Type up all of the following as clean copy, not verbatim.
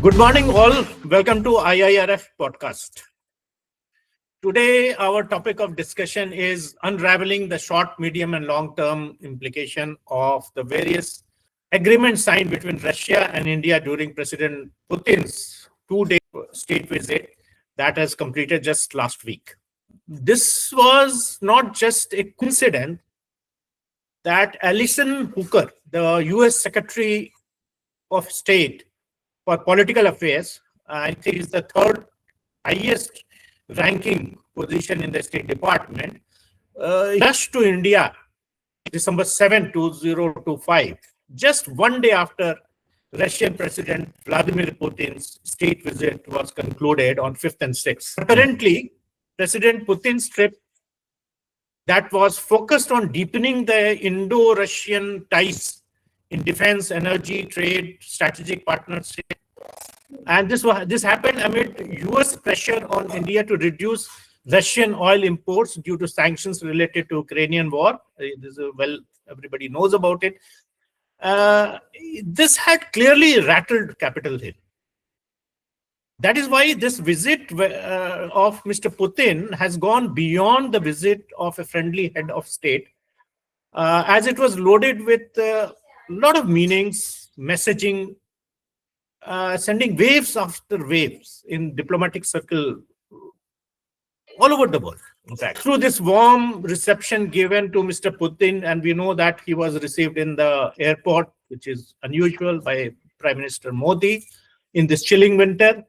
Good morning, all. Welcome to IIRF podcast. Today, our topic of discussion is unraveling the short, medium, and long-term implication of the various agreements signed between Russia and India during President Putin's two-day state visit that has completed just last week. This was not just a coincidence that Alison Hooker, the US Secretary of State for Political Affairs, I think is the third highest ranking position in the State Department, rushed to India December 7, 2025, just one day after Russian President Vladimir Putin's state visit was concluded on 5th and 6th. Apparently, President Putin's trip that was focused on deepening the Indo-Russian ties in defense, energy, trade, strategic partnership. And this happened amid US pressure on India to reduce Russian oil imports due to sanctions related to Ukrainian war. Everybody knows about it. This had clearly rattled Capitol Hill. That is why this visit of Mr. Putin has gone beyond the visit of a friendly head of state, as it was loaded with a lot of meanings, messaging, sending waves after waves in diplomatic circle all over the world. In fact, through this warm reception given to Mr. Putin, and we know that he was received in the airport, which is unusual, by Prime Minister Modi in this chilling winter.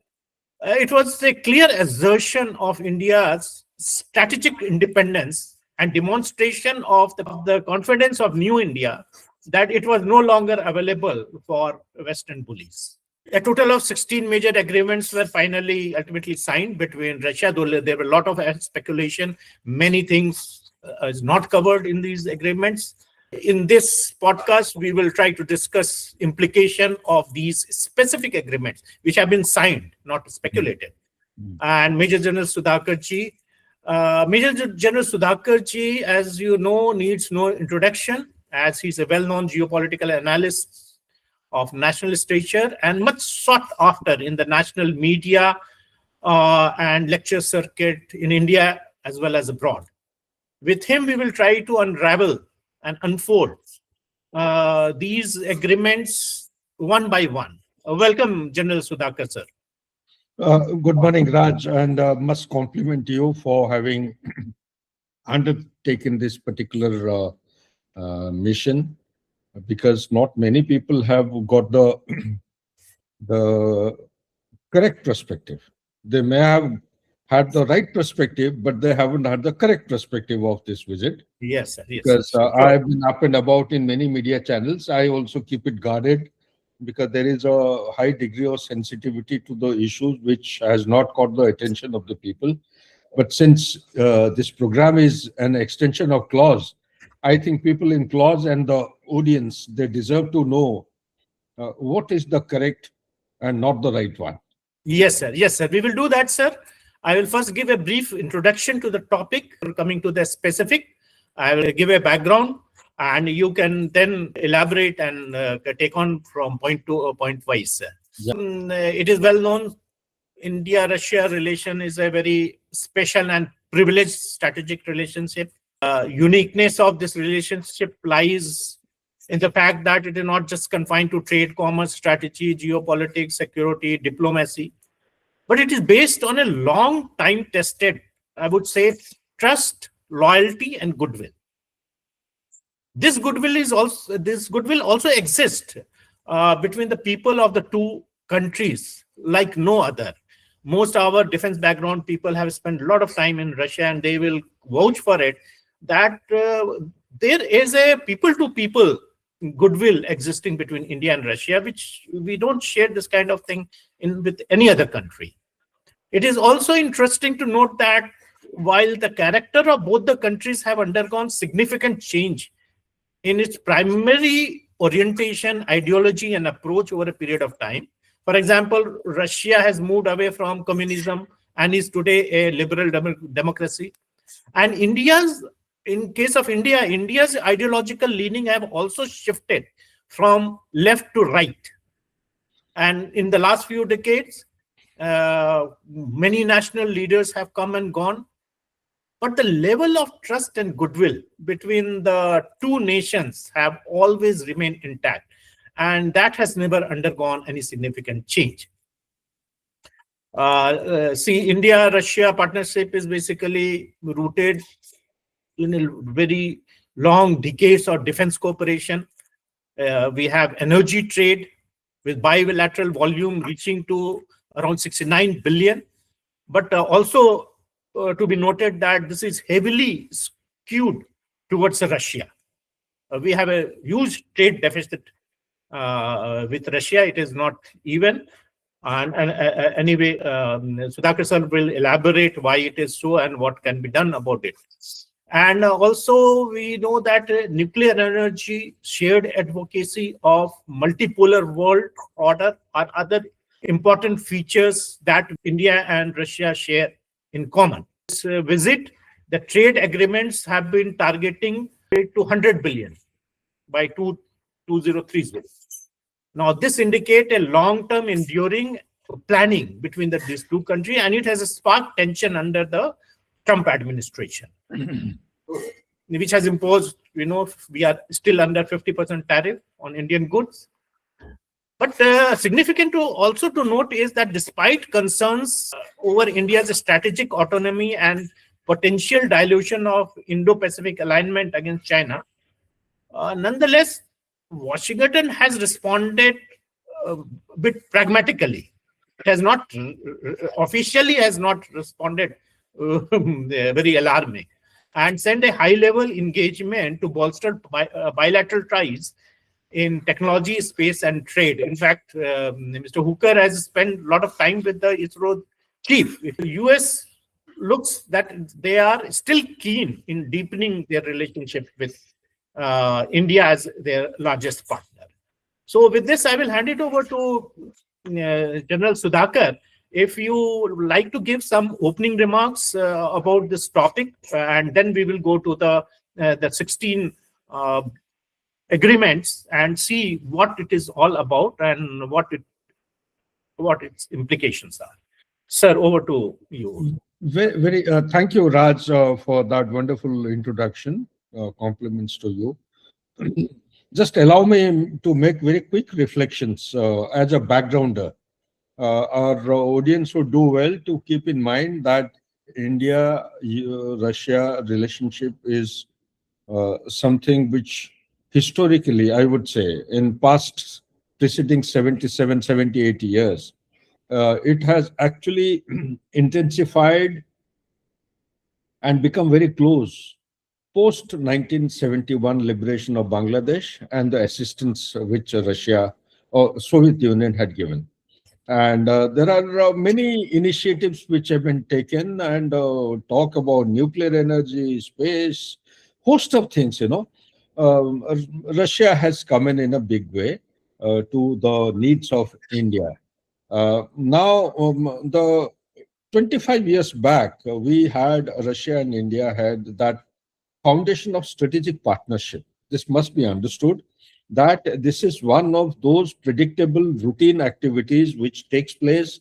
It was a clear assertion of India's strategic independence and demonstration of the confidence of new India that it was no longer available for Western bullies. A total of 16 major agreements were ultimately signed between Russia, though there were a lot of speculation. Many things is not covered in these agreements. In this podcast, we will try to discuss implication of these specific agreements, which have been signed, not speculated. And Major General Sudhakarji, as you know, needs no introduction, as he's a well-known geopolitical analyst of national stature and much sought after in the national media and lecture circuit in India as well as abroad. With him, we will try to unravel and unfold these agreements one by one. Welcome, General Sudhakar, sir. Good morning, Raj, and must compliment you for having undertaken this particular mission, because not many people have got the correct perspective. They may have had the right perspective, but they haven't had the correct perspective of this visit. Yes, sir. Yes, because I've been up and about in many media channels. I also keep it guarded because there is a high degree of sensitivity to the issues which has not caught the attention of the people. But since this program is an extension of clause, I think people in clause and the audience, they deserve to know what is the correct and not the right one. Yes, sir. Yes, sir. We will do that, sir. I will first give a brief introduction to the topic. Coming to the specific, I will give a background, and you can then elaborate and take on from point to point wise, sir. Yeah. It is well known, India-Russia relation is a very special and privileged strategic relationship. Uniqueness of this relationship lies in the fact that it is not just confined to trade, commerce, strategy, geopolitics, security, diplomacy, but it is based on a long time tested, I would say, trust, loyalty, and goodwill. This goodwill also exists between the people of the two countries like no other. Most of our defense background people have spent a lot of time in Russia, and they will vouch for it that there is a people-to-people goodwill existing between India and Russia, which we don't share this kind of thing with any other country. It is also interesting to note that while the character of both the countries have undergone significant change in its primary orientation, ideology, and approach over a period of time. For example, Russia has moved away from communism and is today a liberal democracy. And in case of India, India's ideological leaning have also shifted from left to right. And in the last few decades, many national leaders have come and gone, but the level of trust and goodwill between the two nations have always remained intact, and that has never undergone any significant change. See, India-Russia partnership is basically rooted in a very long decades of defense cooperation. We have energy trade with bilateral volume reaching to around 69 billion. But also to be noted that this is heavily skewed towards Russia. We have a huge trade deficit with Russia. It is not even. And anyway, Sudhakar sir will elaborate why it is so and what can be done about it. And also, we know that nuclear energy, shared advocacy of multipolar world order are other important features that India and Russia share in common. This visit, the trade agreements have been targeting to 100 billion by 2030. Now, this indicates a long-term enduring planning between these two countries, and it has sparked tension under the Trump administration, which has imposed, we are still under 50% tariff on Indian goods. But significant also to note is that despite concerns over India's strategic autonomy and potential dilution of Indo-Pacific alignment against China, nonetheless, Washington has responded a bit pragmatically. It has not officially responded very alarming, and sent a high-level engagement to bolster bilateral ties in technology, space, and trade. In fact, Mr. Hooker has spent a lot of time with the ISRO chief. If the US looks that they are still keen in deepening their relationship with India as their largest partner. So with this, I will hand it over to General Sudhakar. If you like to give some opening remarks about this topic, and then we will go to the 16 agreements and see what it is all about and what its implications are. Sir, over to you. Very thank you, Raj, for that wonderful introduction. Compliments to you. Just allow me to make very quick reflections as a backgrounder. Our audience would do well to keep in mind that India-Russia relationship is something which historically, I would say, in past preceding 77, 70, 80 years, it has actually intensified and become very close post 1971 liberation of Bangladesh and the assistance which Russia or Soviet Union had given. And there are many initiatives which have been taken and talk about nuclear energy, space, host of things, Russia has come in a big way to the needs of India. Now, the 25 years back, we had Russia and India had that foundation of strategic partnership. This must be understood that this is one of those predictable routine activities which takes place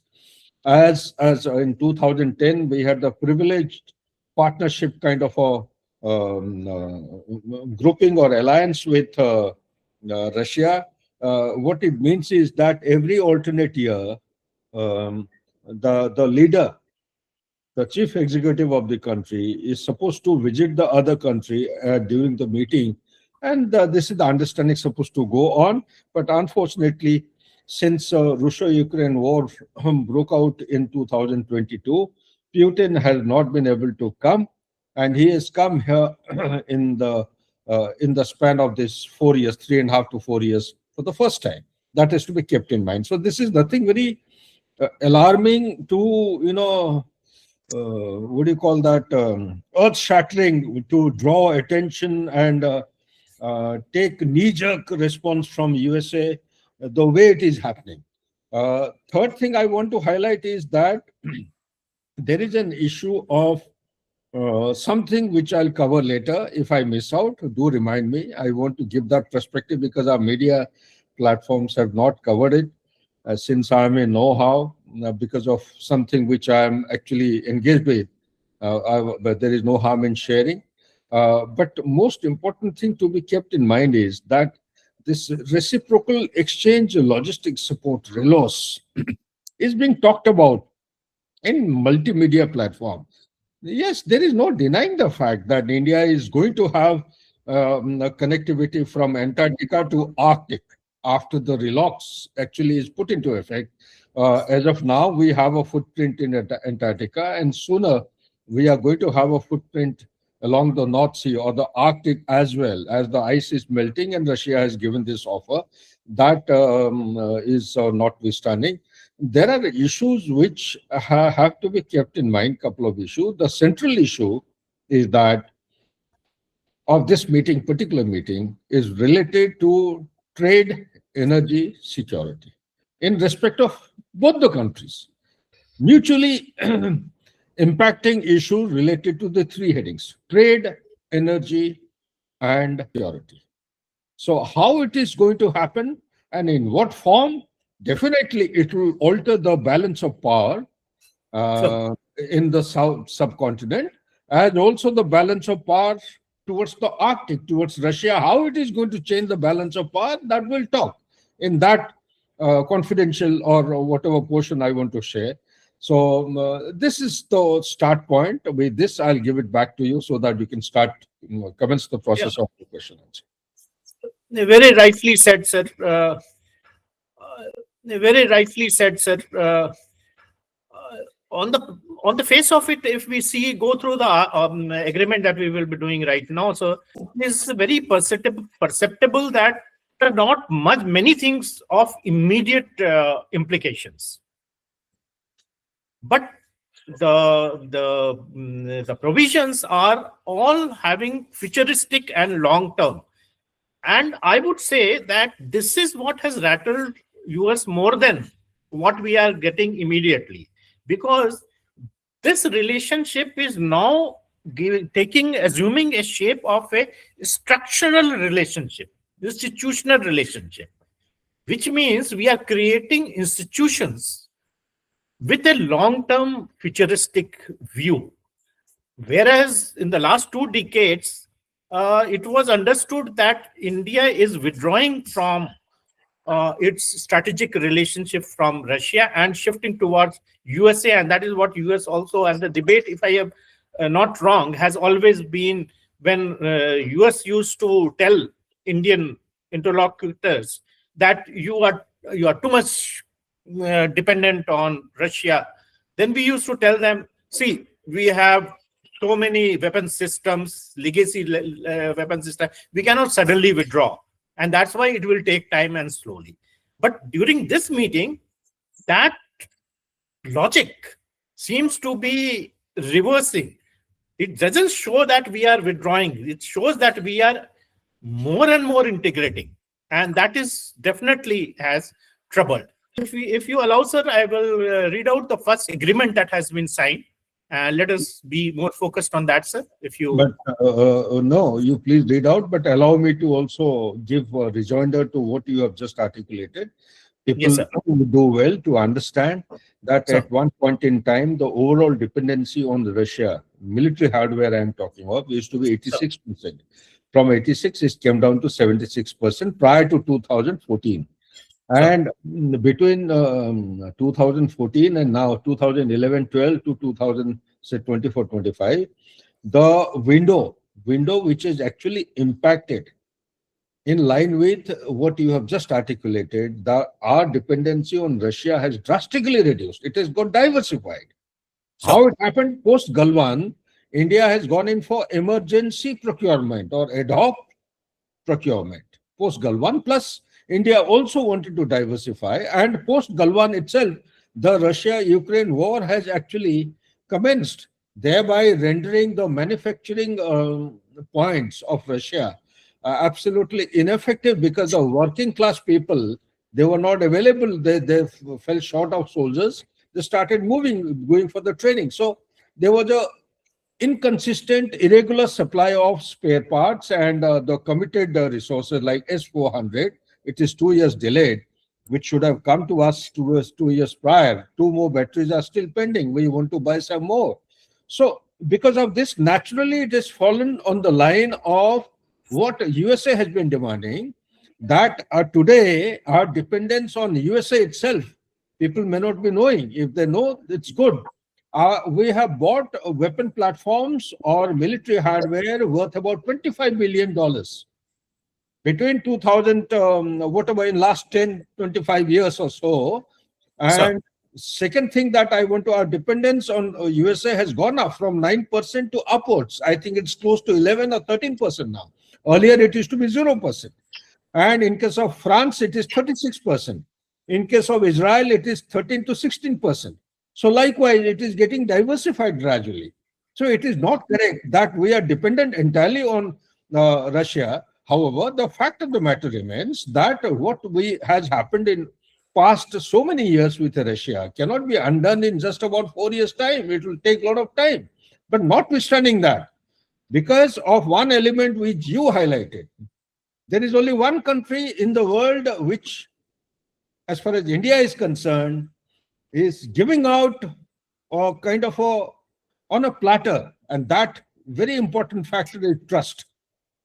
as in 2010 we had the privileged partnership kind of a grouping or alliance with Russia. What it means is that every alternate year the leader, the chief executive of the country, is supposed to visit the other country during the meeting, and this is the understanding supposed to go on. But unfortunately, since Russia-Ukraine war broke out in 2022, Putin has not been able to come, and he has come here in the span of this 4 years, 3.5 to 4 years, for the first time. That is to be kept in mind. So this is nothing very alarming to what do you call that, earth-shattering, to draw attention and take knee-jerk response from USA the way it is happening. Third thing I want to highlight is that there is an issue of something which I'll cover later. If I miss out, do remind me. I want to give that perspective because our media platforms have not covered it. since I'm in know-how because of something which I'm actually engaged with. But there is no harm in sharing. But most important thing to be kept in mind is that this reciprocal exchange logistics support (RELOS) is being talked about in multimedia platform. Yes, there is no denying the fact that India is going to have a connectivity from Antarctica to Arctic after the RELOX actually is put into effect. As of now, we have a footprint in Antarctica, and sooner we are going to have a footprint along the North Sea or the Arctic as well, as the ice is melting and Russia has given this offer. That is notwithstanding. There are issues which have to be kept in mind, couple of issues. The central issue is that of this meeting, particular meeting, is related to trade, energy, security in respect of both the countries. Mutually impacting issues related to the three headings: trade, energy, and security. So how it is going to happen and in what form? Definitely, it will alter the balance of power uh, in the south subcontinent, and also the balance of power towards the Arctic, towards Russia. How it is going to change the balance of power, that we'll talk in that confidential or whatever portion I want to share. So this is the start point. With this, I'll give it back to you so that we can start, commence the process of the question answer. Very rightly said, sir. Very rightly said, sir. On the face of it, if we see go through the agreement that we will be doing right now, so it is very perceptible that there are not many things of immediate implications, but the provisions are all having futuristic and long term. And I would say that this is what has rattled US more than what we are getting immediately, because this relationship is now assuming a shape of a structural relationship, institutional relationship, which means we are creating institutions with a long-term futuristic view. Whereas in the last 2 decades, it was understood that India is withdrawing from its strategic relationship from Russia and shifting towards USA, and that is what US also, and the debate, if I am not wrong, has always been when US used to tell Indian interlocutors that you are too much dependent on Russia. Then we used to tell them, see, we have so many weapon systems, legacy weapon systems, we cannot suddenly withdraw. And that's why it will take time and slowly. But during this meeting, that logic seems to be reversing. It doesn't show that we are withdrawing. It shows that we are more and more integrating. And that is definitely has trouble. If you allow, sir, I will read out the first agreement that has been signed. Let us be more focused on that, sir. If you, but no, you please read out. But allow me to also give a rejoinder to what you have just articulated. People yes, sir, do well to understand that sir, at one point in time, the overall dependency on Russia, military hardware I am talking of, used to be 86%. From 86, it came down to 76% prior to 2014. And between 2014 and now 2011-12 to 2024-25, the window which is actually impacted in line with what you have just articulated, our dependency on Russia has drastically reduced. It has got diversified. How it happened? Post Galwan, India has gone in for emergency procurement or ad hoc procurement. Post Galwan, plus India also wanted to diversify, and post Galwan itself, the Russia-Ukraine war has actually commenced, thereby rendering the manufacturing points of Russia absolutely ineffective, because the working class people, they were not available. They fell short of soldiers. They started going for the training. So there was a inconsistent, irregular supply of spare parts, and the committed resources like S-400, it is 2 years delayed. which should have come to us 2 years prior. 2 more batteries are still pending. We want to buy some more. So because of this, naturally, it has fallen on the line of what USA has been demanding, that today our dependence on USA itself, people may not be knowing. If they know, it's good. We have bought weapon platforms or military hardware worth about $25 billion between 2000, whatever, in last 10, 25 years or so. Sir. And second thing that I want to, our dependence on USA has gone up from 9% to upwards. I think it's close to 11 or 13% now. Earlier, it used to be 0%. And in case of France, it is 36%. In case of Israel, it is 13 to 16%. So likewise, it is getting diversified gradually. So it is not correct that we are dependent entirely on Russia. However, the fact of the matter remains that what has happened in past so many years with Russia cannot be undone in just about 4 years' time. It will take a lot of time. But notwithstanding that, because of one element which you highlighted, there is only one country in the world which, as far as India is concerned, is giving out a kind of on a platter, and that very important factor is trust.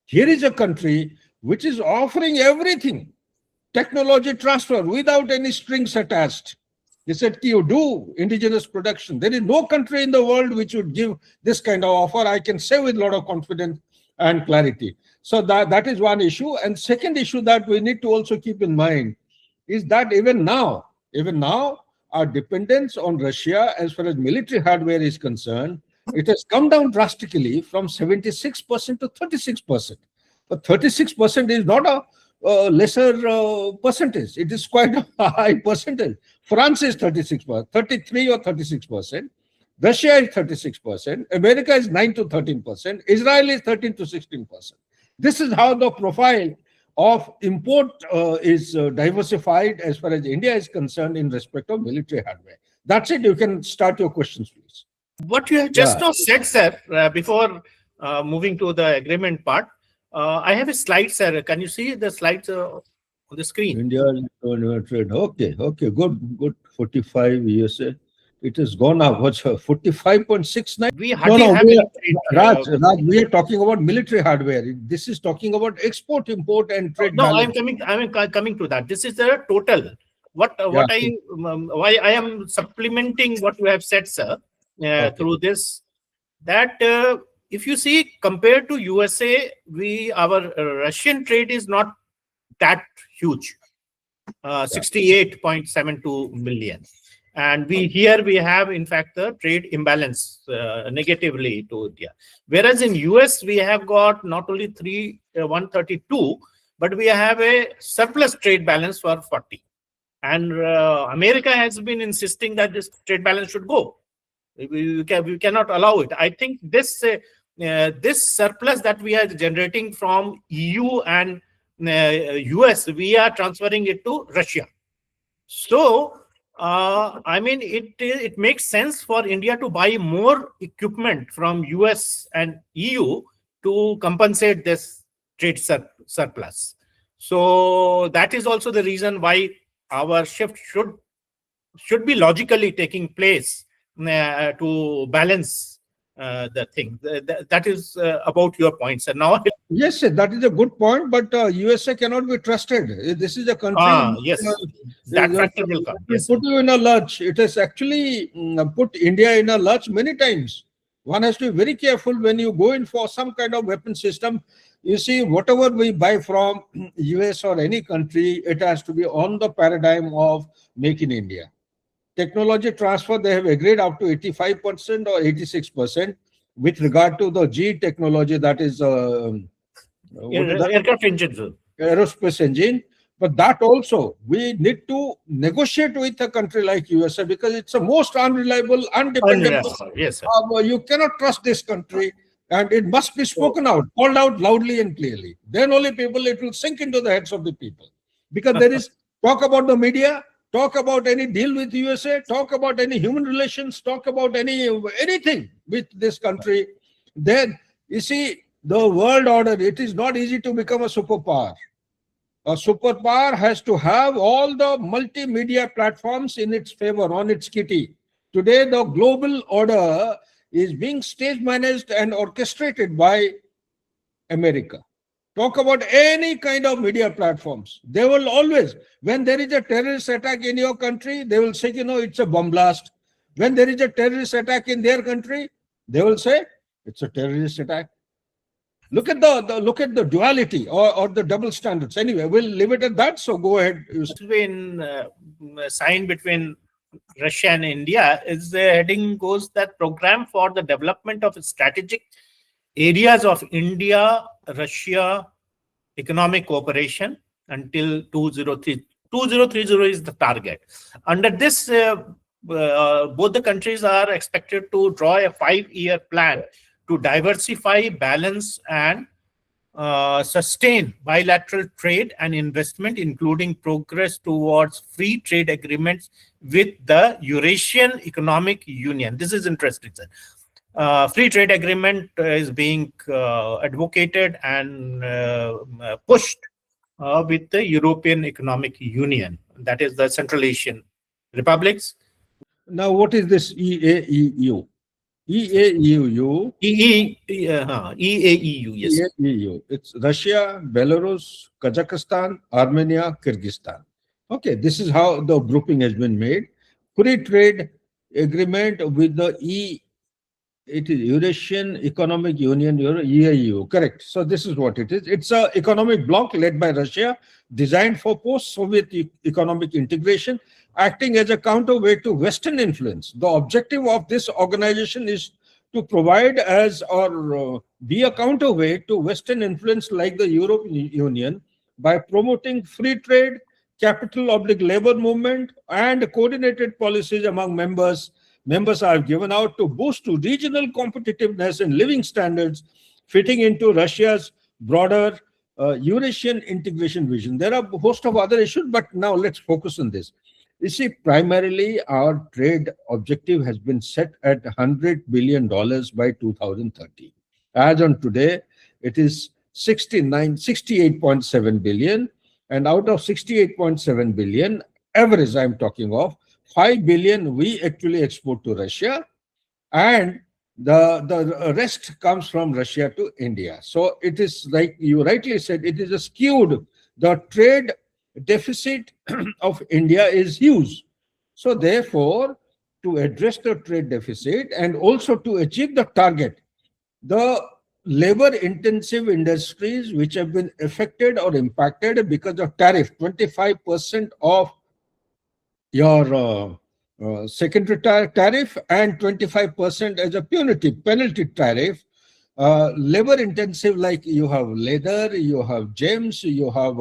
Here is a country which is offering everything, technology transfer without any strings attached. They said, you do indigenous production. There is no country in the world which would give this kind of offer. I can say with a lot of confidence and clarity. So that is one issue. And second issue that we need to also keep in mind is that even now, our dependence on Russia as far as military hardware is concerned, it has come down drastically from 76% to 36%. But 36% is not a lesser percentage. It is quite a high percentage. France is 36%, 33 or 36%. Russia is 36%. America is 9 to 13%. Israel is 13 to 16%. This is how the profile of import is diversified as far as India is concerned in respect of military hardware. That's it. You can start your questions, please. What you have just now said, sir, before moving to the agreement part, I have a slide, sir. Can you see the slides on the screen? India trade. Okay, good. 45 USA. It has gone up. What's 45.69? We hardly have any trade. Raj, we are talking about military hardware. This is talking about export, import, and trade. No, I'm coming to that. This is the total. Why I am supplementing what you have said, sir, through this. That if you see, compared to USA, our Russian trade is not that huge. 68.72 million. And we have, in fact, the trade imbalance negatively to India. Whereas in US, we have got not only 132, but we have a surplus trade balance for 40. And America has been insisting that this trade balance should go. We cannot allow it. I think this surplus that we are generating from EU and US, we are transferring it to Russia. So, I mean, it makes sense for India to buy more equipment from US and EU to compensate this trade surplus. So that is also the reason why our shift should be logically taking place to balance the thing. That is about your points. And now, yes, sir, that is a good point. But USA cannot be trusted. This is a country. Yes, that factor will come. Yes, put you in a lurch. It has actually put India in a lurch many times. One has to be very careful when you go in for some kind of weapon system. You see, whatever we buy from US or any country, it has to be on the paradigm of Make in India. Technology transfer, they have agreed up to 85% or 86% with regard to the G technology, that is aircraft engine, aerospace engine. But that also, we need to negotiate with a country like USA because it's the most unreliable, undependable. Yes, sir. You cannot trust this country, and it must be spoken out, called out loudly and clearly. Then only it will sink into the heads of the people. Because there is talk about the media, talk about any deal with USA, talk about any human relations, talk about anything with this country. Then, you see, the world order, it is not easy to become a superpower. A superpower has to have all the multimedia platforms in its favor, on its kitty. Today, the global order is being stage managed and orchestrated by America. Talk about any kind of media platforms. They will always, when there is a terrorist attack in your country, they will say, it's a bomb blast. When there is a terrorist attack in their country, they will say it's a terrorist attack. Look at the duality or the double standards. Anyway, we'll leave it at that. So go ahead. It's been signed between Russia and India. Is the heading goes that program for the development of strategic areas of India-Russia economic cooperation until 2030. 2030 is the target. Under this, both the countries are expected to draw a 5-year plan to diversify, balance, and sustain bilateral trade and investment, including progress towards free trade agreements with the Eurasian Economic Union. This is interesting, sir. Free trade agreement is being advocated and pushed with the European Economic Union, that is the Central Asian republics. Now, what is this EAEU? EAEU. EAEU, yes. EAEU. It's Russia, Belarus, Kazakhstan, Armenia, Kyrgyzstan. Okay, this is how the grouping has been made. Free trade agreement with the it is Eurasian Economic Union, EAEU, correct. So this is what it is. It's an economic bloc led by Russia, designed for post-Soviet economic integration, acting as a counterweight to Western influence. The objective of this organization is to provide be a counterweight to Western influence like the European Union by promoting free trade, capital/labor movement, and coordinated policies among members. Members are given out to boost to regional competitiveness and living standards, fitting into Russia's broader Eurasian integration vision. There are a host of other issues, but now let's focus on this. You see, primarily our trade objective has been set at $100 billion by 2030. As on today, it is 68.7 billion. And out of 68.7 billion, average I'm talking of, 5 billion we actually export to Russia, and the rest comes from Russia to India. So it is, like you rightly said, it is a skewed. The trade deficit of India is huge. So therefore, to address the trade deficit and also to achieve the target, the labor-intensive industries which have been affected or impacted because of tariff, 25% of your secondary tariff and 25% as a punitive penalty tariff. Labor intensive, like you have leather, you have gems, you have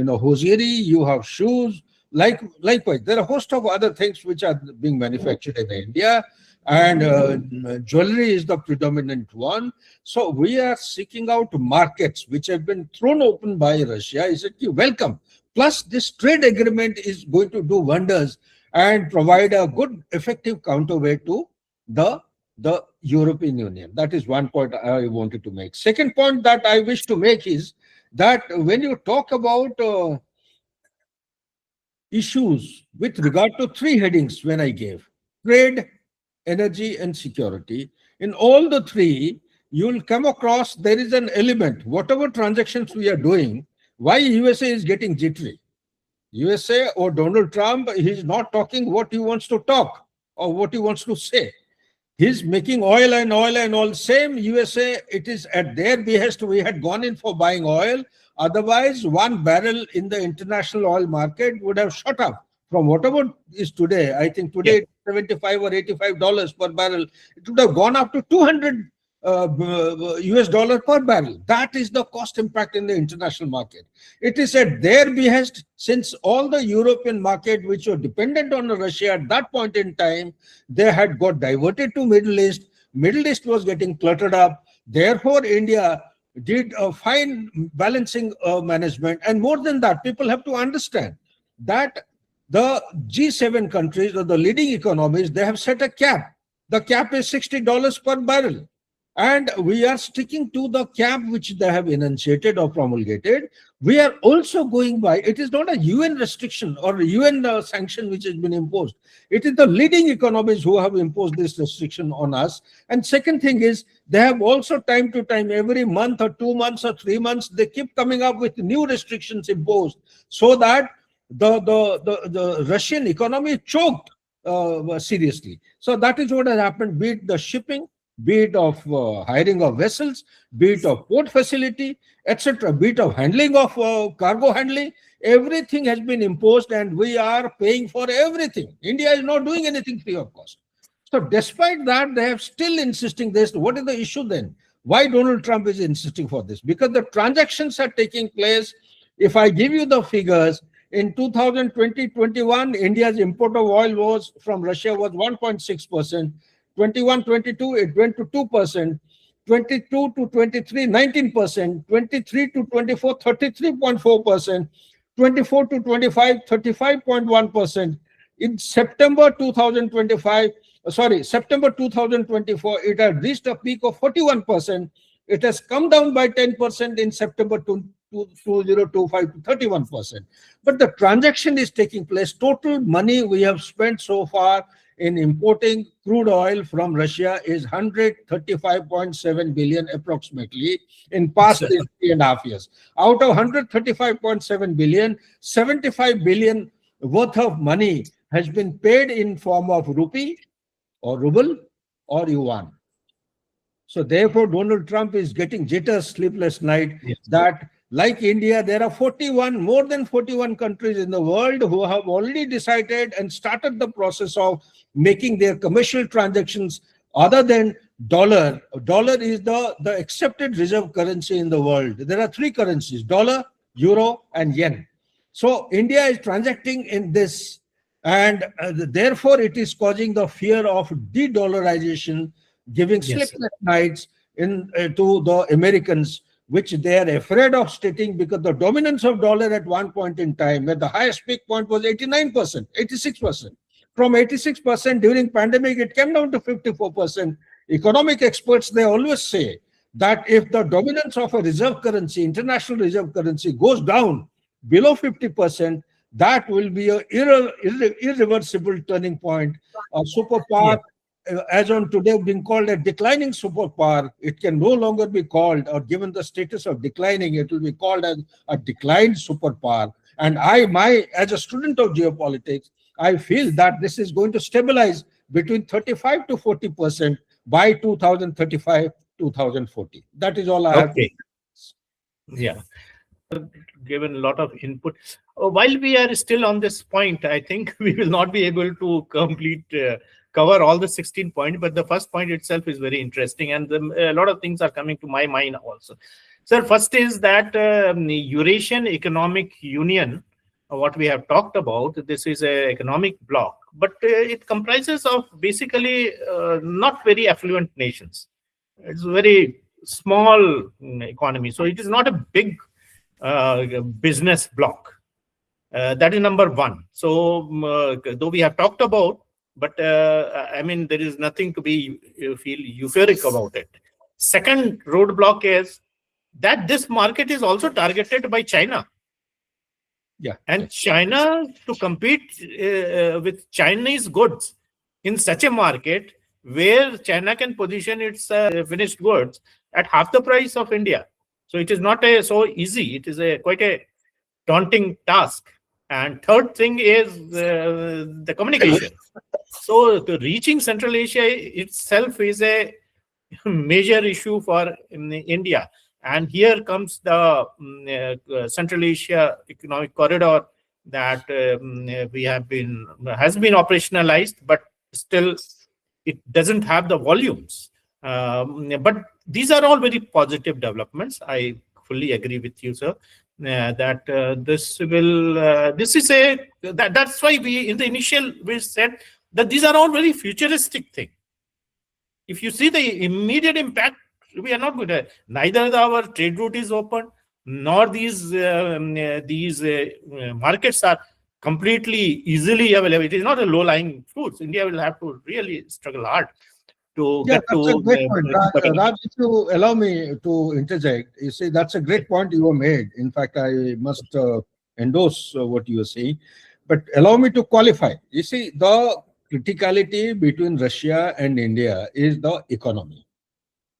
hosiery, you have shoes. Likewise, there are a host of other things which are being manufactured in India, and jewelry is the predominant one. So we are seeking out markets which have been thrown open by Russia. Is it welcome? Plus, this trade agreement is going to do wonders and provide a good, effective counterweight to the European Union. That is one point I wanted to make. Second point that I wish to make is that when you talk about issues with regard to three headings when I gave, trade, energy, and security, in all the three, you will come across there is an element, whatever transactions we are doing, why USA is getting jittery. USA or Donald Trump, he's not talking what he wants to talk or what he wants to say. He's making oil and all. Same USA, it is at their behest we had gone in for buying oil. Otherwise, one barrel in the international oil market would have shot up from whatever is today. I think today it's $75 or $85 per barrel. It would have gone up to 200 US dollar per barrel. That is the cost impact in the international market. It is at their behest, since all the European market which were dependent on Russia at that point in time, they had got diverted to Middle East. Middle East was getting cluttered up. Therefore, India did a fine balancing management. And more than that, people have to understand that the G7 countries or the leading economies, they have set a cap. The cap is $60 per barrel. and we are sticking to the cap which they have enunciated or promulgated. We are also going by, it is not a UN restriction or a UN sanction which has been imposed. It is the leading economies who have imposed this restriction on us. And second thing is, they have also time to time, every month or 2 months or 3 months, they keep coming up with new restrictions imposed, so that the Russian economy choked seriously. So that is what has happened, be it the shipping, be it of hiring of vessels, be it of port facility, etc., be it of handling of cargo handling. Everything has been imposed and we are paying for everything. India is not doing anything free of cost. So despite that, they have still insisting this. What is the issue then? Why Donald Trump is insisting for this? Because the transactions are taking place. If I give you the figures, in 2020-21, India's import of oil was from Russia was 1.6%. 21-22, it went to 2%. 22 to 23, 19%. 23 to 24, 33.4%. 24 to 25, 35.1%. In September 2024, it had reached a peak of 41%. It has come down by 10% in September 2025 to 31%. But the transaction is taking place. Total money we have spent so far in importing crude oil from Russia is 135.7 billion approximately in past 3.5 years. Out of 135.7 billion, 75 billion worth of money has been paid in form of rupee or ruble or yuan. So therefore, Donald Trump is getting jitters, sleepless night, that like India, there are more than 41 countries in the world who have already decided and started the process of making their commercial transactions other than dollar. Dollar is the accepted reserve currency in the world. There are three currencies: dollar, euro, and yen. So India is transacting in this, and therefore it is causing the fear of de-dollarization, giving sleepless nights to the Americans, which they are afraid of stating, because the dominance of dollar at one point in time, at the highest peak point, was 89%, 86%. From 86% during pandemic, it came down to 54%. Economic experts, they always say that if the dominance of a reserve currency, international reserve currency, goes down below 50%, that will be an irreversible turning point. A superpower, as on today, being called a declining superpower, it can no longer be called, or given the status of declining, it will be called as a declined superpower. And as a student of geopolitics, I feel that this is going to stabilize between 35 to 40% by 2035, 2040. That is all I have. Yeah. Given a lot of input. While we are still on this point, I think we will not be able to cover all the 16 points, but the first point itself is very interesting, and a lot of things are coming to my mind also. Sir, first is that the Eurasian Economic Union, what we have talked about, this is an economic bloc, but it comprises of basically not very affluent nations. It's a very small economy, so it is not a big business bloc. That is number one. So though we have talked about, but I mean, there is nothing to be feel euphoric about it. Second roadblock is that this market is also targeted by China. And China, to compete with Chinese goods in such a market where China can position its finished goods at half the price of India. So it is not so easy. It is quite a daunting task. And third thing is the communication. So reaching Central Asia itself is a major issue for India. And here comes the Central Asia Economic Corridor that has been operationalized, but still it doesn't have the volumes. But these are all very positive developments. I fully agree with you, sir, that that's why we in the initial we said that these are all very futuristic things. If you see the immediate impact, we are not good at neither our trade route is open, nor these markets are completely easily available. It is not a low-lying fruits. India will have to really struggle hard. to Yeah, get that's a to great point. the Raj, if you allow me to interject, you see, that's a great point you have made. In fact, I must endorse what you are saying. But allow me to qualify. You see, the criticality between Russia and India is the economy.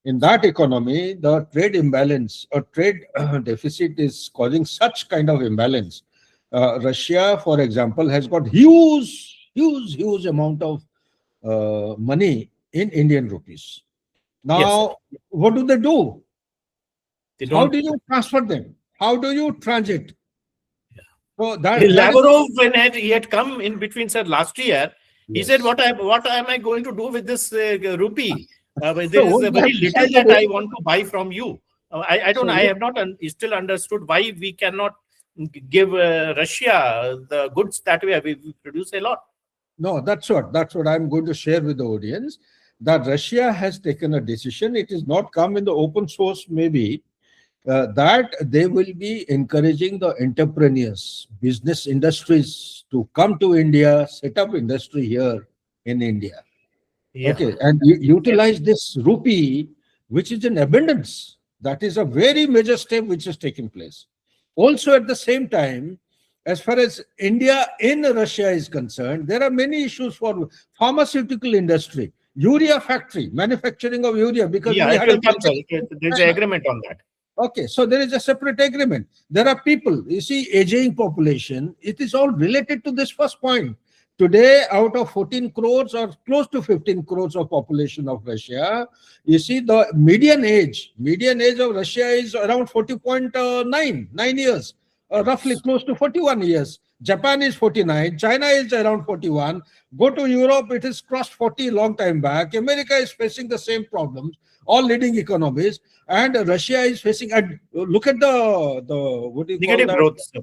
In that economy, the trade imbalance or trade deficit is causing such kind of imbalance. Russia, for example, has got huge amount of money in Indian rupees. Yes, sir. Now, what do they do? They How don't. do you transfer them? How do you transit? So that is Lavrov, when he had come in between, sir, last year, he said, yes. What am I going to do with this rupee? But there So is what a we very have little decided that I is want to buy from you. I don't. so I have not still understood why we cannot give Russia the goods that way. We produce a lot. no, that's what I'm going to share with the audience. That Russia has taken a decision. It is not come in the open source, maybe, that they will be encouraging the entrepreneurs, business industries to come to India, set up industry here in India. Yeah. Okay, and utilize this rupee, which is in abundance. That is a very major step which is taking place. Also, at the same time, as far as India in Russia is concerned, there are many issues for pharmaceutical industry, urea factory, manufacturing of urea, because Yeah, we it had a will come, sir. There's an agreement on that. okay, so there is a separate agreement. There are people, you see, aging population. It is all related to this first point. Today, out of 14 crores or close to 15 crores of population of Russia, you see the median age of Russia is around 40.9 years, roughly close to 41 years. Japan is 49, China is around 41. Go to Europe, it has crossed 40 long time back. America is facing the same problems, all leading economies, and Russia is facing. And look at the what do you call Negative that? growth, sir.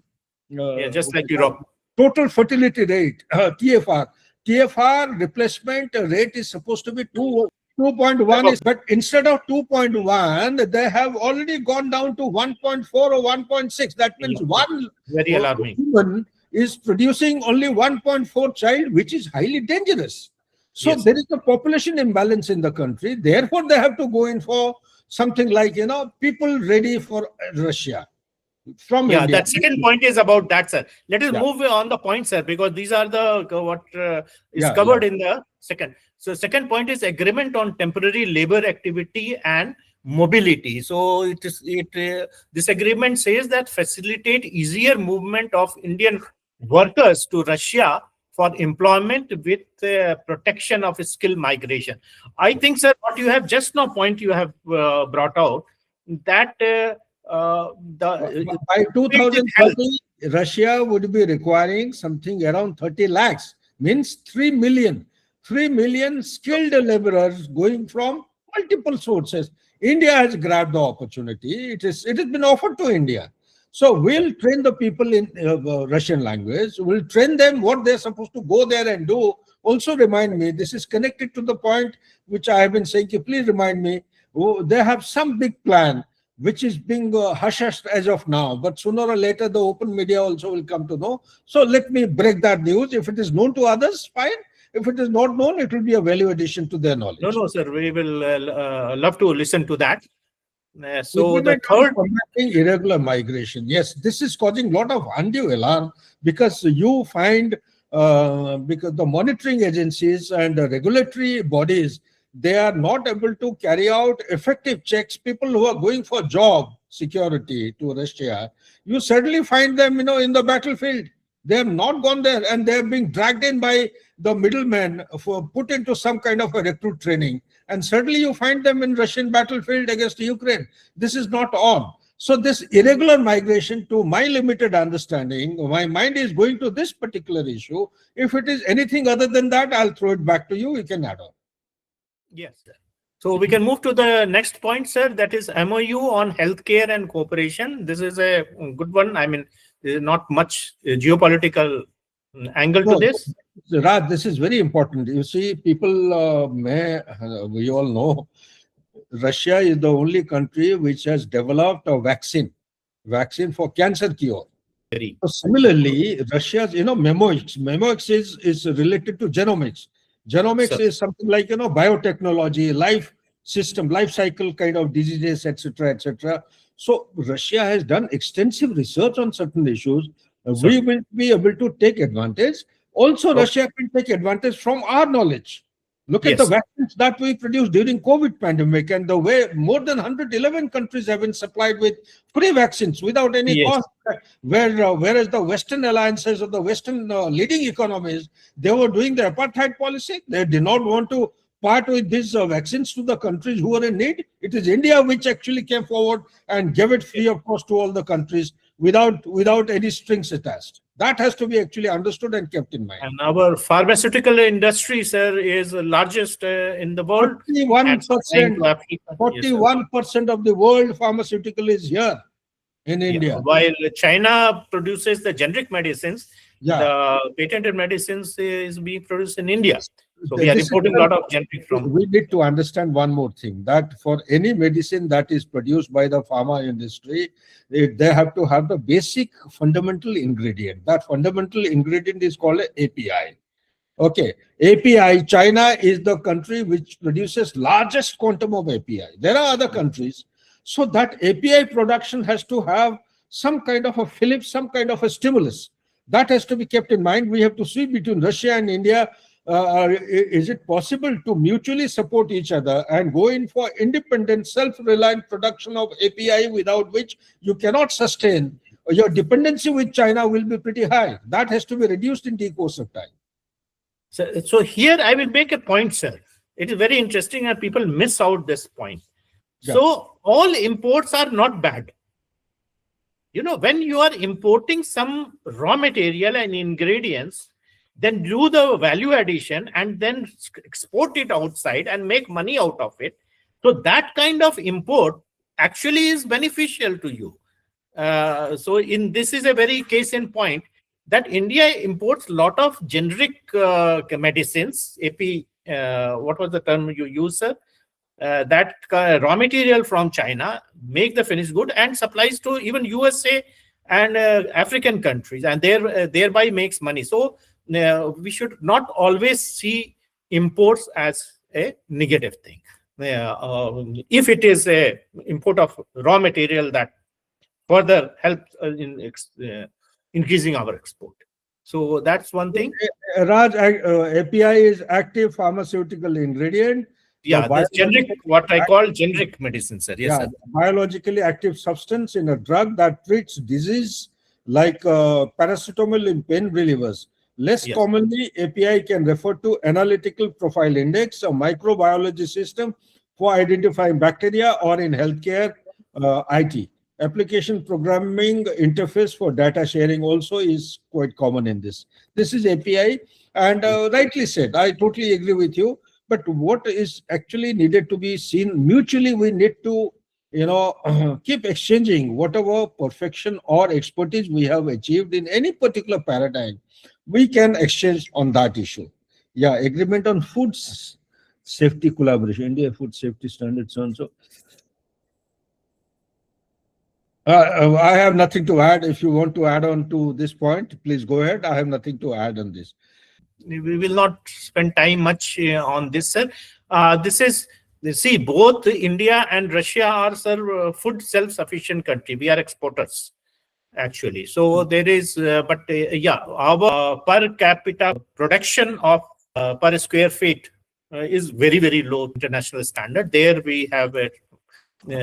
Yeah, just like Europe. Total fertility rate, TFR. TFR replacement rate is supposed to be 2.1, is, but instead of 2.1, they have already gone down to 1.4 or 1.6. That means one Very alarming. woman is producing only 1.4 child, which is highly dangerous. So Yes. there is a population imbalance in the country. Therefore, they have to go in for something like, people ready for Russia from Yeah, India. that second point is about that, sir. Let us Yeah. move on the point, sir, because these are the what is Yeah, covered in the second. So second point is agreement on temporary labor activity and mobility. So this agreement says that facilitate easier movement of Indian workers to Russia for employment with protection of skill migration. I think, sir, what you have just now point you have brought out, that the By it helps. 2030, Russia would be requiring something around 30 lakhs, means 3 million. 3 million skilled laborers going from multiple sources. India has grabbed the opportunity. It has been offered to India. So we'll train the people in Russian language. We'll train them what they're supposed to go there and do. Also remind me, this is connected to the point which I have been saying. Please remind me, they have some big plan which is being hush-hushed as of now, but sooner or later the open media also will come to know. So let me break that news. If it is known to others, fine. If it is not known, it will be a value addition to their knowledge. No, sir. We will love to listen to that. So the Agreement on third, combating irregular migration. Yes, this is causing a lot of undue alarm, because you find because the monitoring agencies and the regulatory bodies, they are not able to carry out effective checks. People who are going for job security to Russia, you suddenly find them, in the battlefield. They have not gone there, and they are being dragged in by the middlemen, for put into some kind of a recruit training, and suddenly you find them in Russian battlefield against Ukraine. This is not on. So this irregular migration, to my limited understanding, my mind is going to this particular issue. If it is anything other than that, I'll throw it back to you. You can add on. yes, sir. So we can move to the next point, sir. That is MOU on healthcare and cooperation. This is a good one. I mean, there is not much geopolitical angle to this. Raj, this is very important. You see, people we all know, Russia is the only country which has developed a vaccine for cancer cure. So similarly, Russia's, memoics is related to genomics. Genomics Sir. is something like, biotechnology, life system, life cycle kind of diseases, etc., etc. So Russia has done extensive research on certain issues. Sir. We will be able to take advantage. Also, Okay. Russia can take advantage from our knowledge. Look at the Yes. vaccines that we produced during COVID pandemic and the way more than 111 countries have been supplied with free vaccines without any Yes. cost. Whereas the Western alliances or the Western leading economies, they were doing the apartheid policy. They did not want to part with these vaccines to the countries who are in need. It is India which actually came forward and gave it free of cost to all the countries without any strings attached. That has to be actually understood and kept in mind. And our pharmaceutical industry, sir, is the largest in the world. 41%, To Africa. Yes, 41% of the world pharmaceutical is here in India. While China produces the generic medicines, Yeah. the patented medicines is being produced in India. So we are This is importing a lot of generic from. We need to understand one more thing, that for any medicine that is produced by the pharma industry, they have to have the basic fundamental ingredient. That fundamental ingredient is called API. Okay, API, China is the country which produces largest quantum of API. There are other countries. So that API production has to have some kind of a fillip, some kind of a stimulus. That has to be kept in mind. We have to see between Russia and India, is it possible to mutually support each other and go in for independent, self-reliant production of API, without which you cannot sustain? Your dependency with China will be pretty high. That has to be reduced in the course of time. So here I will make a point, sir. It is very interesting and people miss out this point. Yeah. So all imports are not bad. When you are importing some raw material and ingredients, then do the value addition and then export it outside and make money out of it. So that kind of import actually is beneficial to you. So this is a very case in point that India imports a lot of generic medicines, AP, what was the term you used, sir? That raw material from China, make the finished good and supplies to even USA and African countries, and thereby makes money. So we should not always see imports as a negative thing. If it is a import of raw material that further helps in increasing our export. So that's one thing. Raj, API is active pharmaceutical ingredient. Yeah, this generic, what I call generic medicine, sir. Yes, sir. Biologically active substance in a drug that treats disease like paracetamol in pain relievers. Less commonly, API can refer to analytical profile index, a microbiology system for identifying bacteria, or in healthcare, IT. Application programming interface for data sharing also is quite common in this. This is API, and rightly said, I totally agree with you. But what is actually needed to be seen mutually, we need to, keep exchanging whatever perfection or expertise we have achieved in any particular paradigm. We can exchange on that issue. Yeah, agreement on food safety collaboration, India food safety standards, so and so. I have nothing to add. If you want to add on to this point, please go ahead. I have nothing to add on this. We will not spend time much on this, sir. See, both India and Russia are, sir, food self-sufficient country. We are exporters, actually. So there is, our per capita production of per square feet is very, very low international standard. There we have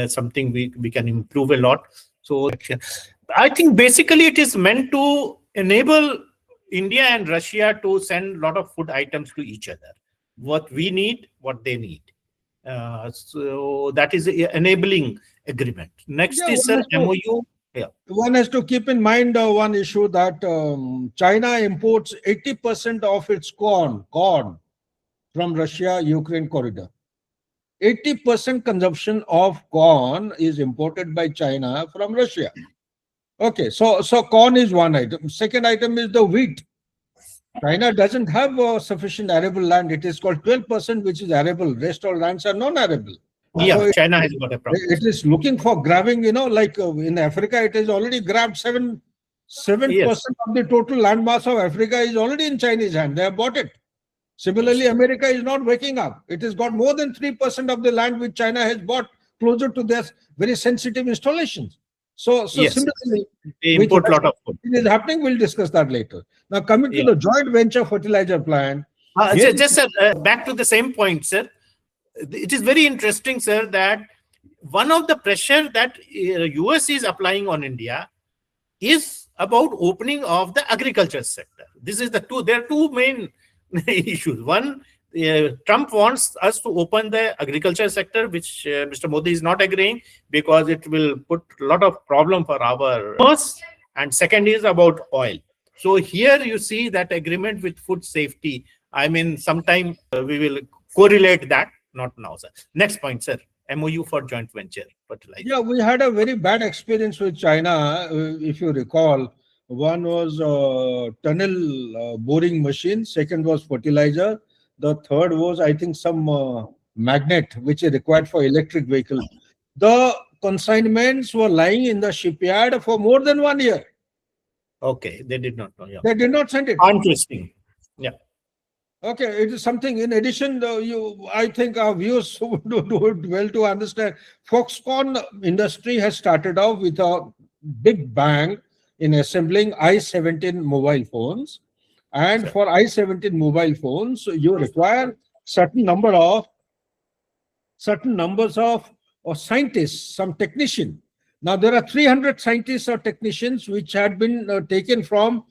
something we can improve a lot. So I think basically it is meant to enable India and Russia to send a lot of food items to each other. What we need, what they need. So that is an enabling agreement. Next is, sir, MOU. Yeah. One has to keep in mind one issue, that China imports 80% of its corn from Russia-Ukraine corridor. 80% consumption of corn is imported by China from Russia. Okay, so corn is one item. Second item is the wheat. China doesn't have sufficient arable land. It is called 12%, which is arable. Rest all lands are non-arable. Yeah, so China has got a problem. It is looking for grabbing, like in Africa, it has already grabbed 7% of the total land mass of Africa is already in Chinese hand. They have bought it. Similarly, Yes. America is not waking up. It has got more than 3% of the land which China has bought closer to their very sensitive installations. So Yes. similarly, They with import a lot Russia, of food. it is happening. We'll discuss that later. Now, coming to Yeah. the joint venture fertilizer plant, here, Just back to the same point, sir. It is very interesting, sir, that one of the pressure that US is applying on India is about opening of the agriculture sector. This is there are two main issues. One, Trump wants us to open the agriculture sector, which Mr. Modi is not agreeing because it will put a lot of problem for our farmers. And second is about oil. So here you see that agreement with food safety. I mean, sometime we will correlate that. Not now, sir. Next point, sir. MOU for joint venture fertilizer. yeah, we had a very bad experience with China. If you recall, one was tunnel boring machine, second was fertilizer, the third was, I think, some magnet which is required for electric vehicle. The consignments were lying in the shipyard for more than 1 year. Okay, they did not know. Yeah. They did not send it. Interesting. Yeah. Okay, it is something. In addition, I think our viewers would do it well to understand. Foxconn industry has started off with a big bang in assembling i17 mobile phones, and Sure. for i17 mobile phones, you require certain numbers of scientists, some technician. Now there are 300 scientists or technicians which had been taken from,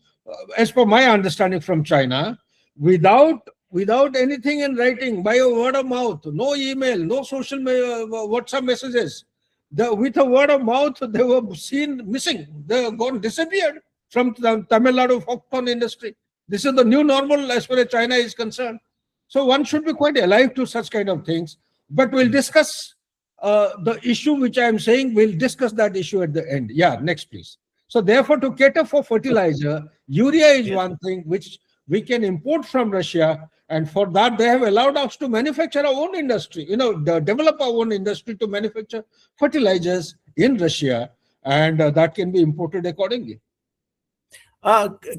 as per my understanding, from China, without anything in writing, by a word of mouth, no email, no social WhatsApp messages. With a word of mouth, they were seen missing. They were gone, disappeared from the Tamil Nadu Foxconn industry. This is the new normal as far as China is concerned. So one should be quite alive to such kind of things. But we'll discuss the issue which I am saying. We'll discuss that issue at the end. Yeah, next please. So therefore, to cater for fertilizer, urea is one thing which we can import from Russia, and for that they have allowed us to manufacture our own industry, develop our own industry to manufacture fertilizers in Russia, and that can be imported accordingly.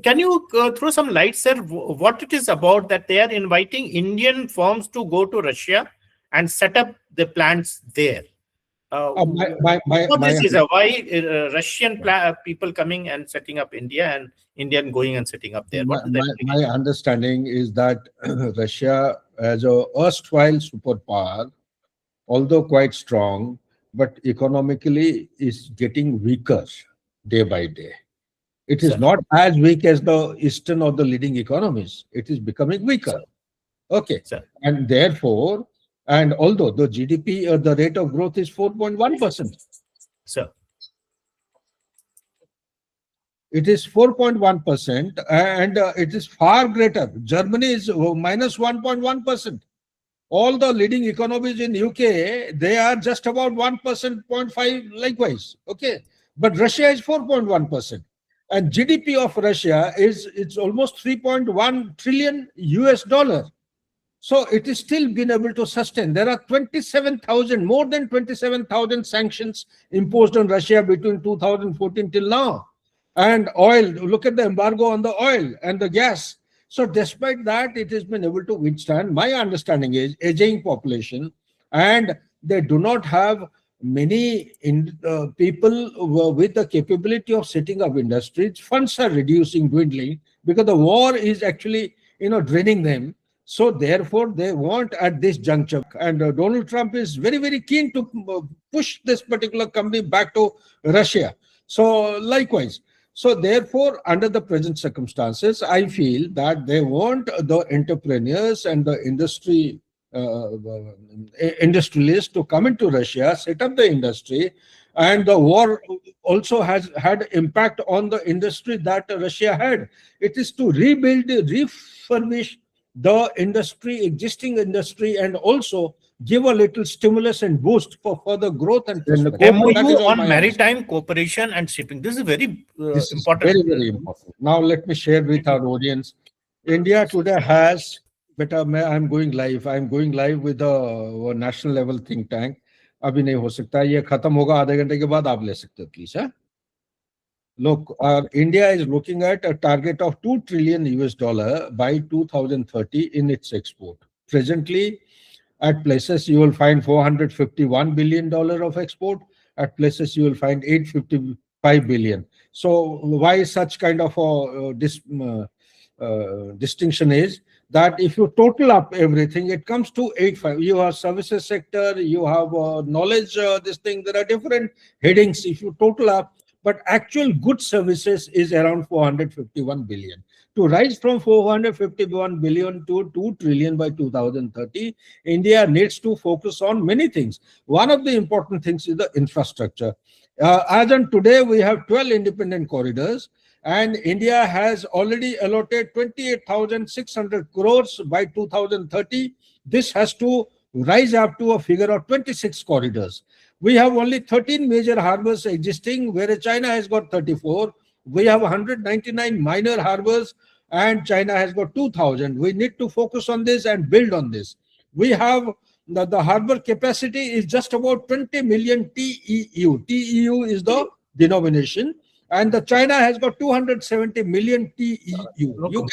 Can you throw some light, sir, what it is about that they are inviting Indian firms to go to Russia and set up the plants there? Why Russian people coming and setting up India and Indian going and setting up there? My understanding is that Russia, as a erstwhile superpower, although quite strong, but economically is getting weaker day by day. It is not as weak as the Eastern or the leading economies. It is becoming weaker. Okay. And therefore, and although the GDP, the rate of growth is 4.1%. Sir. It is 4.1%, and it is far greater. Germany is minus 1.1%. All the leading economies in UK, they are just about 1%, 0.5 likewise. Okay. But Russia is 4.1%. And GDP of Russia it's almost 3.1 trillion US dollar. So it is still been able to sustain. There are more than 27,000 sanctions imposed on Russia between 2014 till now. And oil, look at the embargo on the oil and the gas. So despite that, it has been able to withstand. My understanding is aging population, and they do not have many people with the capability of setting up industries. Funds are reducing, dwindling, because the war is actually draining them. So therefore, they want at this juncture, and Donald Trump is very, very keen to push this particular company back to Russia. So likewise. So therefore, under the present circumstances, I feel that they want the entrepreneurs and the industrialists to come into Russia, set up the industry, and the war also has had impact on the industry that Russia had. It is to rebuild, refurbish the industry, existing industry, and also give a little stimulus and boost for further growth and MOU on maritime cooperation and shipping. This is very important. Very, very important. Now let me share with our audience. India today has, I'm going live. I'm going live with a national level think tank. अभी नहीं हो सकता, ये खत्म होगा आधे घंटे के बाद, आप ले सकते हो please. Look, India is looking at a target of 2 trillion US dollar by 2030 in its export. Presently, at places you will find $451 billion of export. At places you will find 855 billion. So why such kind of a distinction is that if you total up everything, it comes to 85. You have services sector, you have knowledge, this thing. There are different headings. If you total up, but actual good services is around 451 billion. To rise from 451 billion to 2 trillion by 2030, India needs to focus on many things. One of the important things is the infrastructure. As on today, we have 12 independent corridors, and India has already allotted 28,600 crores by 2030. This has to rise up to a figure of 26 corridors. We have only 13 major harbors existing, whereas China has got 34. We have 199 minor harbors, and China has got 2,000. We need to focus on this and build on this. We have the harbor capacity is just about 20 million TEU. TEU is the denomination, and the China has got 270 million TEU.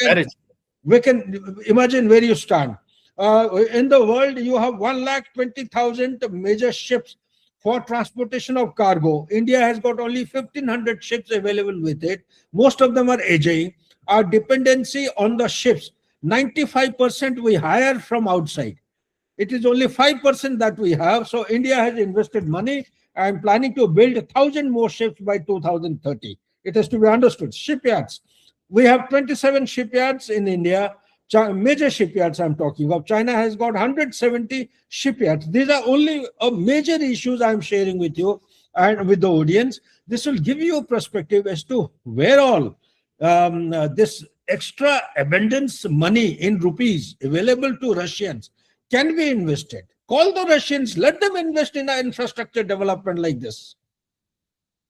We can imagine where you stand. In the world, you have 120,000 major ships for transportation of cargo. India has got only 1,500 ships available with it. Most of them are aging. Our dependency on the ships, 95% we hire from outside. It is only 5% that we have. So India has invested money and planning to build 1,000 more ships by 2030. It has to be understood. Shipyards. We have 27 shipyards in India. Major shipyards I'm talking of. China has got 170 shipyards. These are only major issues I'm sharing with you and with the audience. This will give you a perspective as to where all this extra abundance money in rupees available to Russians can be invested. Call the Russians, let them invest in an infrastructure development like this.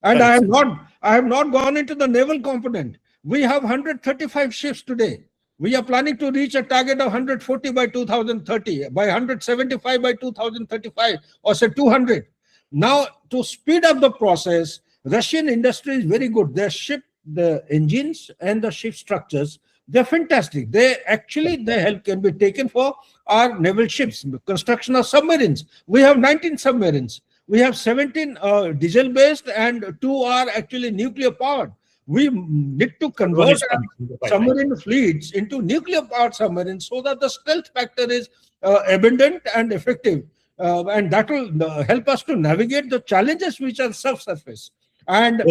And I have not gone into the naval component. We have 135 ships today. We are planning to reach a target of 140 by 2030, by 175 by 2035, or say 200. Now, to speed up the process, Russian industry is very good. Their ship, the engines and the ship structures, they're fantastic. Their help can be taken for our naval ships, construction of submarines. We have 19 submarines. We have 17 diesel-based, and 2 are actually nuclear-powered. We need to convert submarine fleets into nuclear-powered submarines so that the stealth factor is abundant and effective. And that will help us to navigate the challenges which are subsurface. And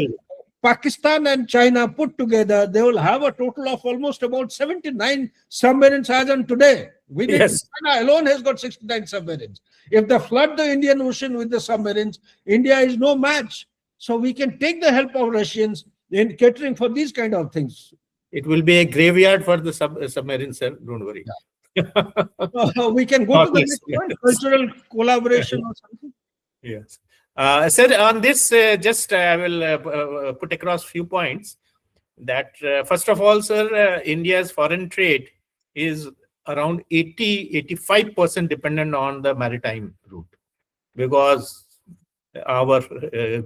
Pakistan and China put together, they will have a total of almost about 79 submarines as on today. China alone has got 69 submarines. If they flood the Indian Ocean with the submarines, India is no match. So we can take the help of Russians in catering for these kind of things. It will be a graveyard for the submarines, sir. Don't worry. Yeah. We can go to the next point, cultural collaboration or something. Yes. Sir, on this, I will put across few points. That first of all, sir, India's foreign trade is around 85% dependent on the maritime route, because our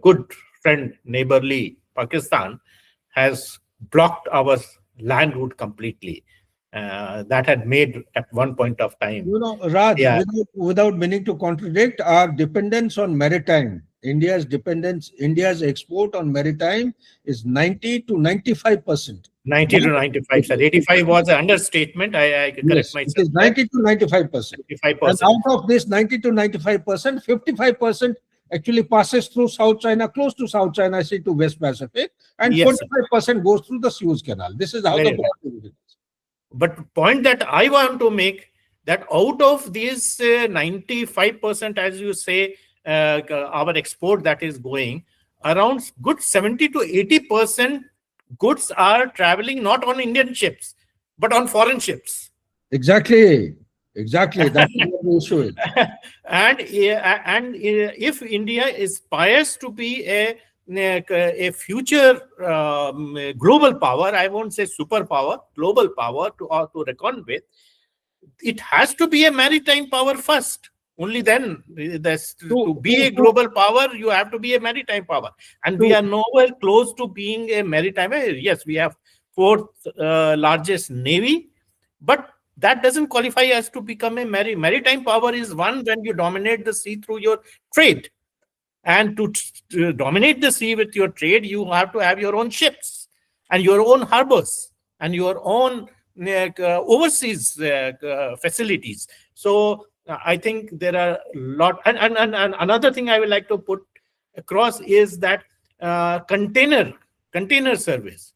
good friend, neighborly Pakistan has blocked our land route completely. That had made at one point of time. Raj, without meaning to contradict, our dependence on maritime, India's export on maritime is 90 to 95%. 90 to 95, sir. 85 was an understatement. I correct myself. It is 90 to 95%. 55%. And out of this 90 to 95%, 55% actually passes through South China, close to South China Sea to West Pacific, and 45% goes through the Suez Canal. This is how the border is. But point that I want to make, that out of these 95%, as you say, our export that is going, around good 70 to 80% goods are traveling not on Indian ships, but on foreign ships. Exactly. That's what the issue is. And if India aspires to be a future global power, I won't say superpower, global power to reckon with, it has to be a maritime power first. Only then, to To, be a global power, you have to be a maritime power. And we to, are nowhere close to being a maritime. Yes, we have fourth largest navy, but that doesn't qualify us to become a maritime power. Is one when you dominate the sea through your trade. And to dominate the sea with your trade, you have to have your own ships and your own harbors and your own overseas facilities. So I think there are a lot. And another thing I would like to put across is that container service.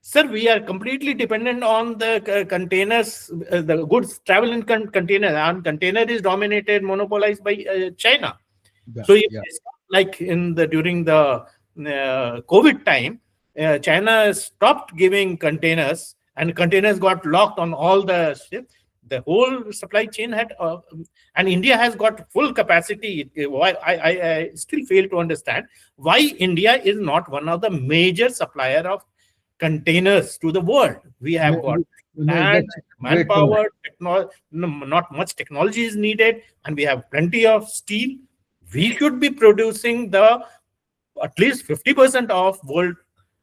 Sir, we are completely dependent on the containers, the goods travel in container, and container is dominated, monopolized by China. yeah, So if yeah. like during the COVID time, China stopped giving containers, and containers got locked on all the ships. The whole supply chain had, and India has got full capacity. Why I still fail to understand why India is not one of the major supplier of containers to the world. We have got No, and that's a great point. manpower, not much technology is needed, and we have plenty of steel. We should be producing the at least 50% of world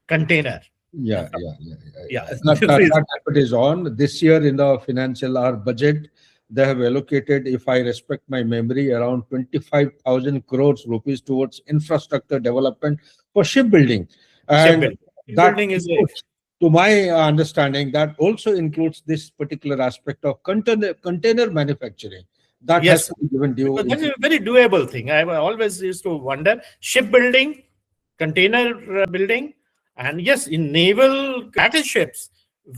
container. Yeah, yeah, yeah, Yeah, that effort is on. This year in the financial hour budget, they have allocated, if I respect my memory, around 25,000 crores rupees towards infrastructure development for shipbuilding. And shipbuilding. that Shipbuilding is a includes, to my understanding, that also includes this particular aspect of container manufacturing. That has yes, to be given due because that's importance. a very doable thing. I always used to wonder shipbuilding, container building, and yes, in naval battleships,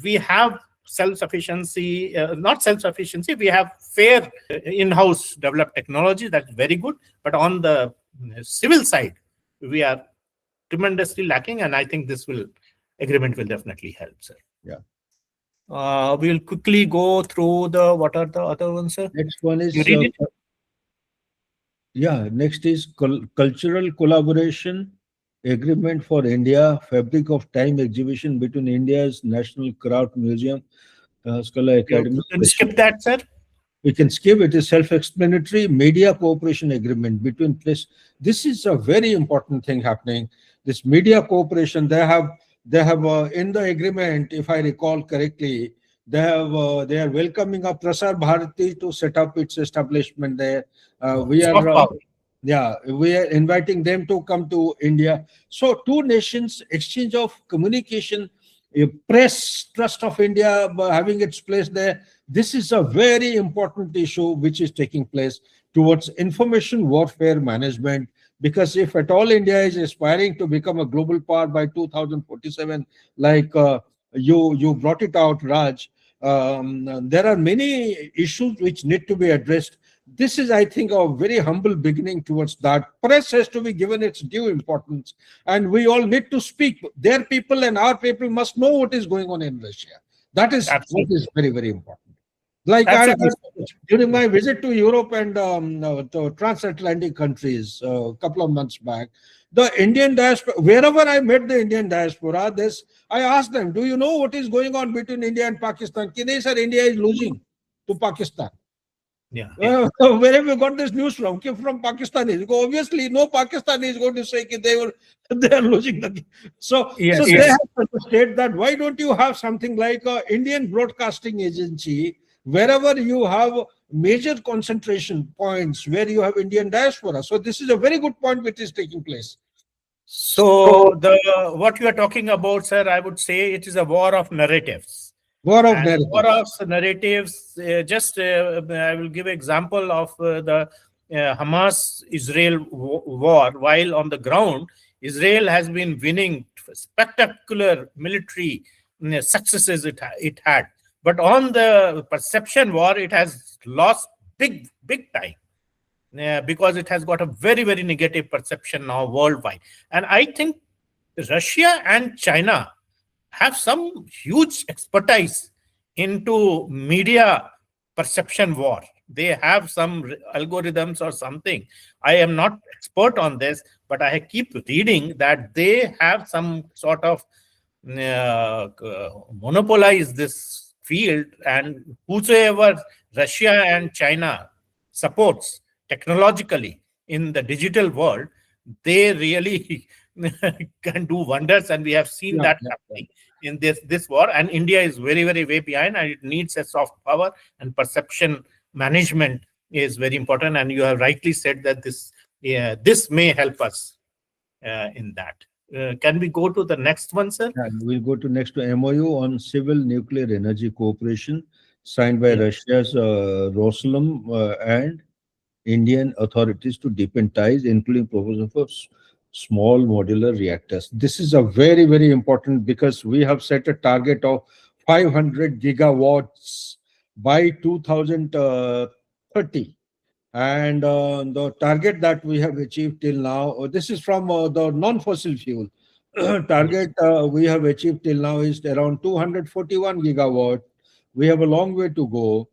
we have self-sufficiency, not self-sufficiency, we have fair in-house developed technology. That's very good. But on the civil side, we are tremendously lacking, and I think this agreement will definitely help, sir. Yeah. We'll quickly go through what are the other ones, sir? Next one You is read it? yeah, next is cultural collaboration agreement for India, fabric of time exhibition between India's National Craft Museum, Scholar You Academy. can skip that, sir. We can skip it. Is self-explanatory. Media cooperation agreement between place. This is a very important thing happening. This media cooperation, they have in the agreement, if I recall correctly, they are welcoming a Prasar Bharati to set up its establishment there. We Soft are power. yeah, we are inviting them to come to India. So two nations exchange of communication, a press trust of India having its place there. This is a very important issue which is taking place towards information warfare management. Because if at all India is aspiring to become a global power by 2047, like you brought it out, Raj, there are many issues which need to be addressed. This is, I think, a very humble beginning towards that. Press has to be given its due importance, and we all need to speak. Their people and our people must know what is going on in Russia. That is what Absolutely. is very, very important. Like I Absolutely. heard during my visit to Europe and to transatlantic countries a couple of months back, the Indian diaspora, wherever I met the Indian diaspora, I asked them, "Do you know what is going on between India and Pakistan?" Ki, "Nahi, sir, India is losing to Pakistan." Yeah. Yeah. Where have you got this news from? From Pakistanis. Obviously, no Pakistani is going to say they are losing the game. So Yes. they Yes. have to state that. Why don't you have something like a Indian broadcasting agency wherever you have major concentration points where you have Indian diaspora? So this is a very good point which is taking place. So the what you are talking about, sir, I would say it is a war of narratives. War of And war narratives. of narratives. I will give example of the Hamas-Israel war. While on the ground, Israel has been winning spectacular military successes it had, but on the perception war, it has lost big time. Because it has got a very negative perception now worldwide. And I think Russia and China have some huge expertise into media perception war. They have some algorithms or something. I am not expert on this, but I keep reading that they have some sort of monopolize this field, and whosoever Russia and China supports technologically in the digital world, they really can do wonders, and we have seen Yeah, that yeah, yeah. happening in this war. And India is very, very way behind, and it needs a soft power, and perception management is very important. And you have rightly said that this may help us in that. Can we go to the next one, sir? And we'll go to next to MOU on civil nuclear energy cooperation signed by Yeah. Russia's Rosatom and Indian authorities to deepen ties, including proposal for small modular reactors. This is a very, very important because we have set a target of 500 gigawatts by 2030. And the target that we have achieved till now, this is from the non-fossil fuel. Yes. Target we have achieved till now is around 241 gigawatt. We have a long way to go.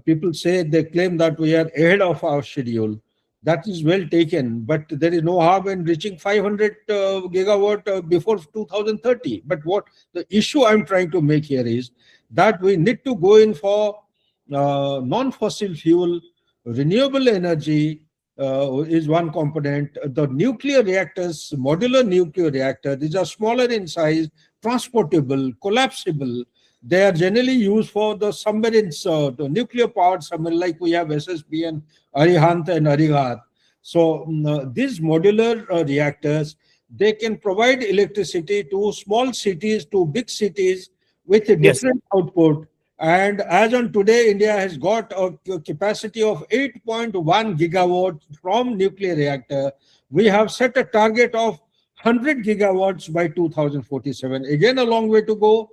People say they claim that we are ahead of our schedule. That is well taken, but there is no harm in reaching 500 gigawatt before 2030. But what the issue I'm trying to make here is that we need to go in for non-fossil fuel, renewable energy is one component. The nuclear reactors, modular nuclear reactor, these are smaller in size, transportable, collapsible. They are generally used for the submarines, the nuclear powered submarine, like we have SSB and Arihant and Arihat. So these modular reactors, they can provide electricity to small cities, to big cities with a Yes. different output. And as on today, India has got a capacity of 8.1 gigawatts from nuclear reactor. We have set a target of 100 gigawatts by 2047. Again, a long way to go.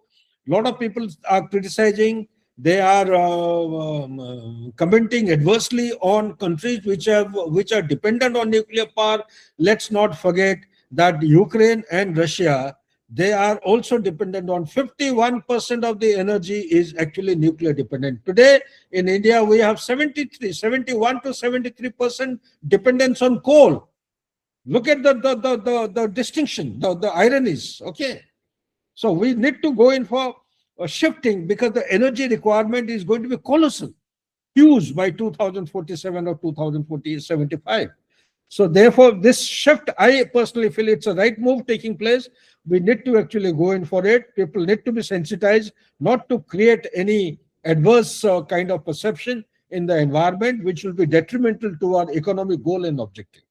A lot of people are criticizing. They are commenting adversely on countries which are dependent on nuclear power. Let's not forget that Ukraine and Russia, they are also dependent on 51% of the energy is actually nuclear dependent. Today in India, we have 71 to 73% dependence on coal. Look at the distinction, the ironies. Okay. So we need to go in for shifting because the energy requirement is going to be colossal, huge by 2047 or 2075. So therefore, this shift, I personally feel it's a right move taking place. We need to actually go in for it. People need to be sensitized, not to create any adverse kind of perception in the environment, which will be detrimental to our economic goal and objective.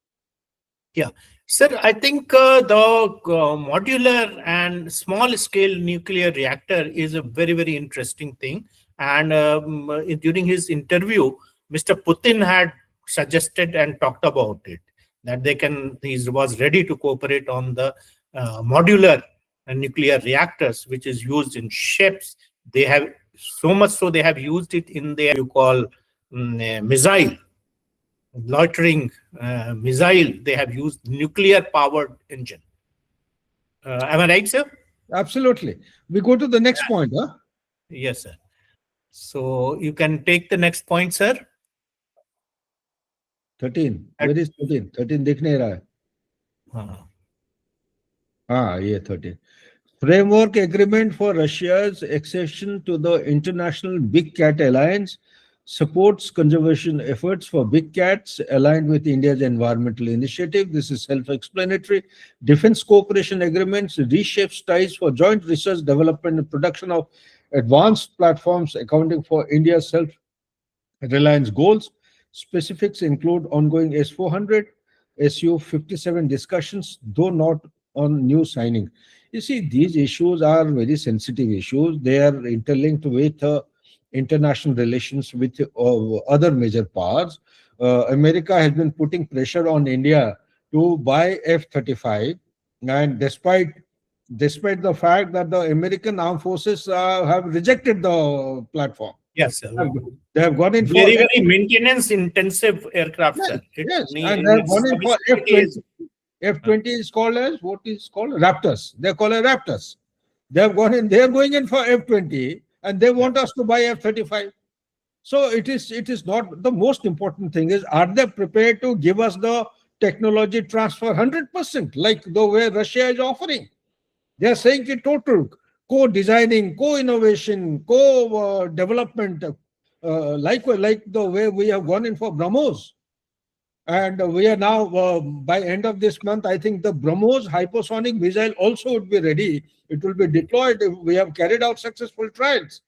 Yeah. Sir, I think the modular and small scale nuclear reactor is a very, very interesting thing. And during his interview, Mr. Putin had suggested and talked about it, that he was ready to cooperate on the modular nuclear reactors, which is used in ships. They have so much so they have used it in their, you call, missile, loitering missile. They have used nuclear powered engine. Am I right, sir? Absolutely. We go to the next point, huh? Yes, sir. So you can take the next point, sir. 13. Where is 13? 13 दिख नहीं रहा है. हाँ, ये 13. Framework agreement for Russia's accession to the International Big Cat Alliance supports conservation efforts for big cats aligned with India's environmental initiative. This is self-explanatory. Defense cooperation agreements reshapes ties for joint research, development, and production of advanced platforms accounting for India's self-reliance goals. Specifics include ongoing S400, SU57 discussions, though not on new signing. You see, these issues are very sensitive issues. They are interlinked with international relations with other major powers. America has been putting pressure on India to buy F-35, and despite the fact that the American armed forces have rejected the platform. Yes, sir. They have gone in for very maintenance intensive aircraft, yes, sir. Yes, and they have gone in for F-20. F-20 is called as what is called Raptors. They call it Raptors. They have gone in. They are going in for F-20, and they want us to buy F-35. So it is not the most important thing. Is are they prepared to give us the technology transfer 100%, like the way Russia is offering? They are saying it total co-designing, co-innovation, co-development. like the way we have gone in for BrahMos. And we are now, by end of this month, I think the BrahMos hypersonic missile also would be ready. It will be deployed if we have carried out successful trials.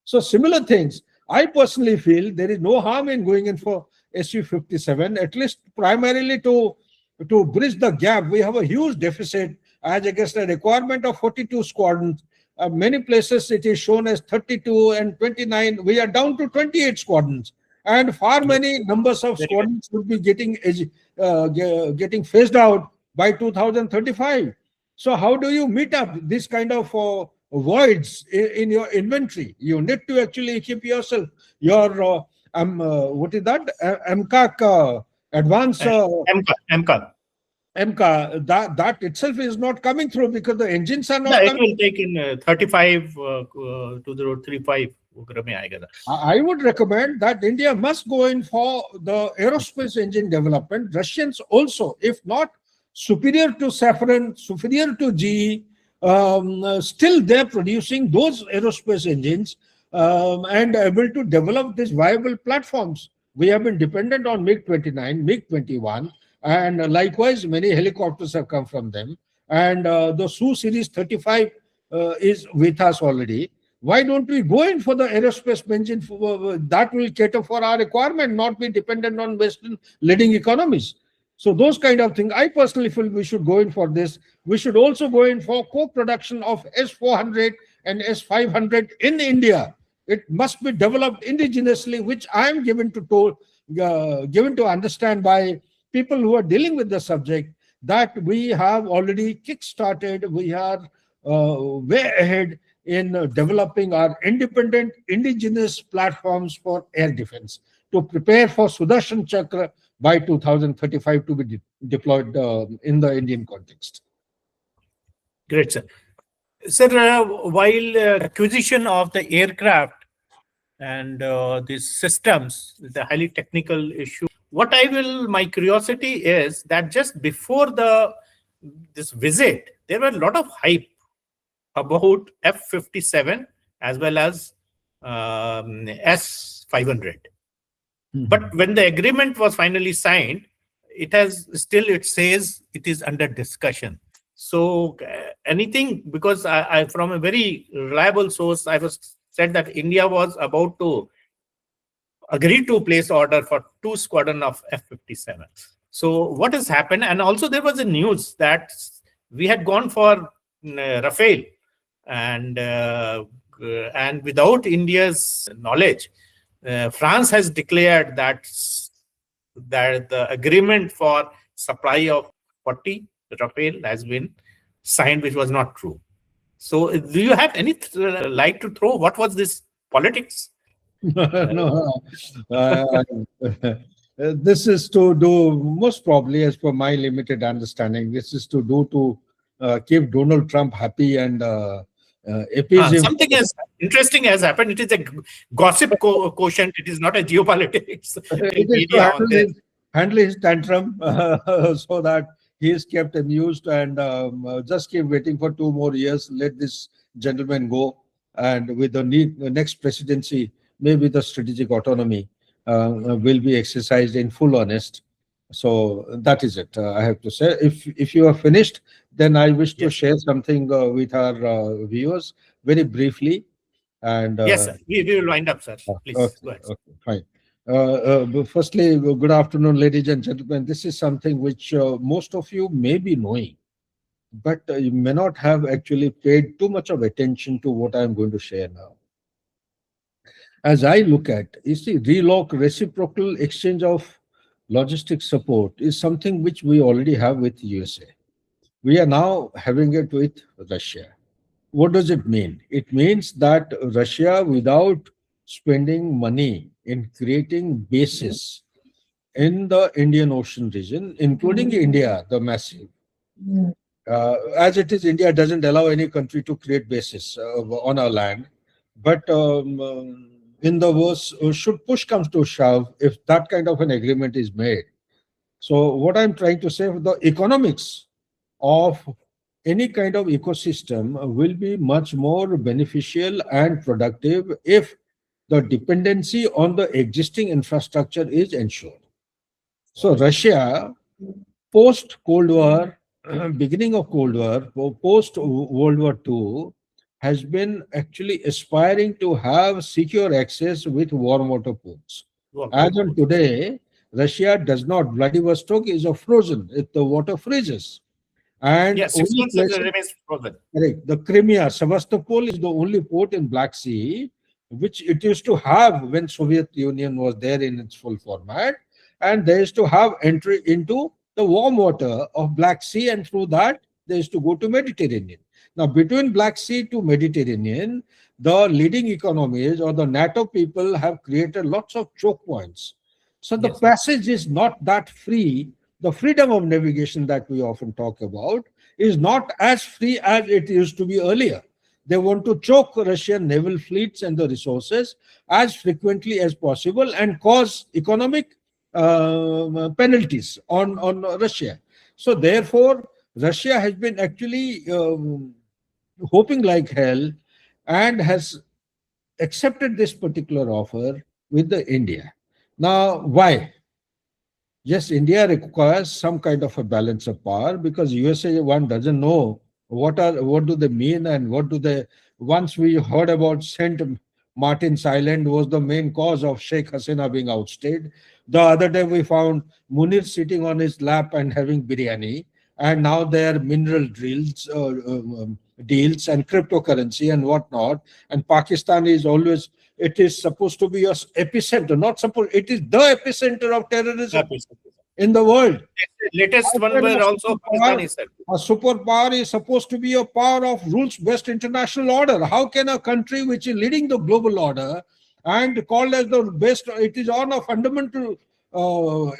So similar things. I personally feel there is no harm in going in for Su-57, at least primarily to bridge the gap. We have a huge deficit as against a requirement of 42 squadrons. Many places it is shown as 32 and 29. We are down to 28 squadrons. And far many numbers of squadrons would be getting phased out by 2035. So how do you meet up this kind of voids in your inventory? You need to actually keep yourself, your what is that? MCAC advanced MCA, that itself is not coming through because the engines are not coming. It will take in 35 to the 35. I would recommend that India must go in for the aerospace engine development. Russians also, if not superior to Safran, superior to GE, still they're producing those aerospace engines and able to develop these viable platforms. We have been dependent on MiG-29, MiG-21, and likewise many helicopters have come from them. And the Su Series 35 is with us already. Why don't we go in for the aerospace engine that will cater for our requirement, not be dependent on Western leading economies? So those kind of things, I personally feel we should go in for this. We should also go in for co-production of S-400 and S-500 in India. It must be developed indigenously, which I am given to understand by people who are dealing with the subject, that we have already kick-started. We are way ahead in developing our independent indigenous platforms for air defense to prepare for Sudarshan Chakra by 2035 to be deployed in the Indian context. Great, sir. Sir, while acquisition of the aircraft and these systems, the highly technical issue, my curiosity is that just before this visit, there were a lot of hype about F-57 as well as S-500. But when the agreement was finally signed, it says it is under discussion. So anything, because I from a very reliable source, I was said that India was about to agree to place order for 2 squadron of F-57. So what has happened? And also there was a news that we had gone for Rafale, and without India's knowledge, France has declared that the agreement for supply of 40 Rafale has been signed, which was not true. So do you have any light to throw? What was this politics? No, this is to do, most probably, as per my limited understanding, this is to do to keep Donald Trump happy and appease him. Something interesting has happened. It is a gossip quotient. It is not a geopolitics. It is to handle his tantrum so that he is kept amused, and just keep waiting for 2 more years. Let this gentleman go, and with the next presidency, maybe the strategic autonomy will be exercised in full earnest. So that is it. I have to say, if you are finished, then I wish to share something with our viewers very briefly. And yes, sir. We will wind up, sir. Please go ahead. Okay, fine. Firstly, good afternoon, ladies and gentlemen. This is something which most of you may be knowing, but you may not have actually paid too much of attention to what I am going to share now. As I look at, you see, reciprocal exchange of logistic support is something which we already have with USA. We are now having it with Russia. What does it mean? It means that Russia, without spending money in creating bases in the Indian Ocean region, including India, the massive, as it is, India doesn't allow any country to create bases on our land. But in the worst, should push comes to shove, if that kind of an agreement is made. So what I'm trying to say, the economics of any kind of ecosystem will be much more beneficial and productive if the dependency on the existing infrastructure is ensured. So Russia, post Cold War, beginning of Cold War, post World War II, has been actually aspiring to have secure access with warm water ports. As on today, Russia does not. Vladivostok is a frozen. If the water freezes, and Yes, 6 months it remains frozen. correct. The Crimea, Sevastopol is the only port in Black Sea, which it used to have when Soviet Union was there in its full format, and they used to have entry into the warm water of Black Sea, and through that they used to go to Mediterranean. Now, between Black Sea to Mediterranean, the leading economies or the NATO people have created lots of choke points. So the Yes. passage is not that free. The freedom of navigation that we often talk about is not as free as it used to be earlier. They want to choke Russian naval fleets and the resources as frequently as possible and cause economic penalties on Russia. So therefore, Russia has been actually hoping like hell and has accepted this particular offer with the India. Now, why? Yes, India requires some kind of a balance of power because USA one doesn't know what do they mean and what do they. Once we heard about Saint Martin's Island was the main cause of Sheikh Hasina being outstayed. The other day we found Munir sitting on his lap and having biryani, and now there are mineral deals and cryptocurrency and whatnot. And Pakistan is always, it is supposed to be a epicenter, not supposed, it is the epicenter of terrorism in the world. Latest one were also Pakistani, sir. A superpower is supposed to be a power of rules-based international order. How can a country which is leading the global order and called as the best, it is on a fundamental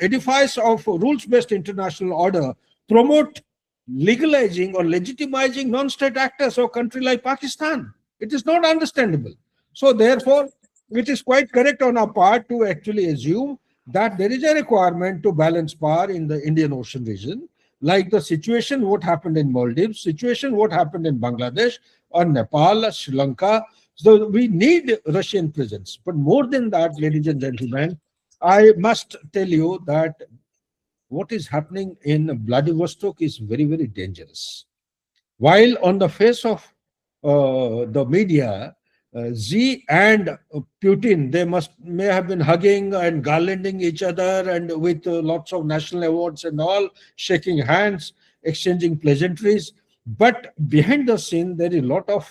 edifice of rules-based international order, promote legalizing or legitimizing non-state actors of a country like Pakistan? It is not understandable. So therefore, it is quite correct on our part to actually assume that there is a requirement to balance power in the Indian Ocean region, like the situation what happened in Maldives, situation what happened in Bangladesh or Nepal, Sri Lanka. So we need Russian presence. But more than that, ladies and gentlemen, I must tell you that what is happening in Vladivostok is very, very dangerous. While on the face of the media, Xi and Putin, they may have been hugging and garlanding each other and with lots of national awards and all, shaking hands, exchanging pleasantries. But behind the scene, there is a lot of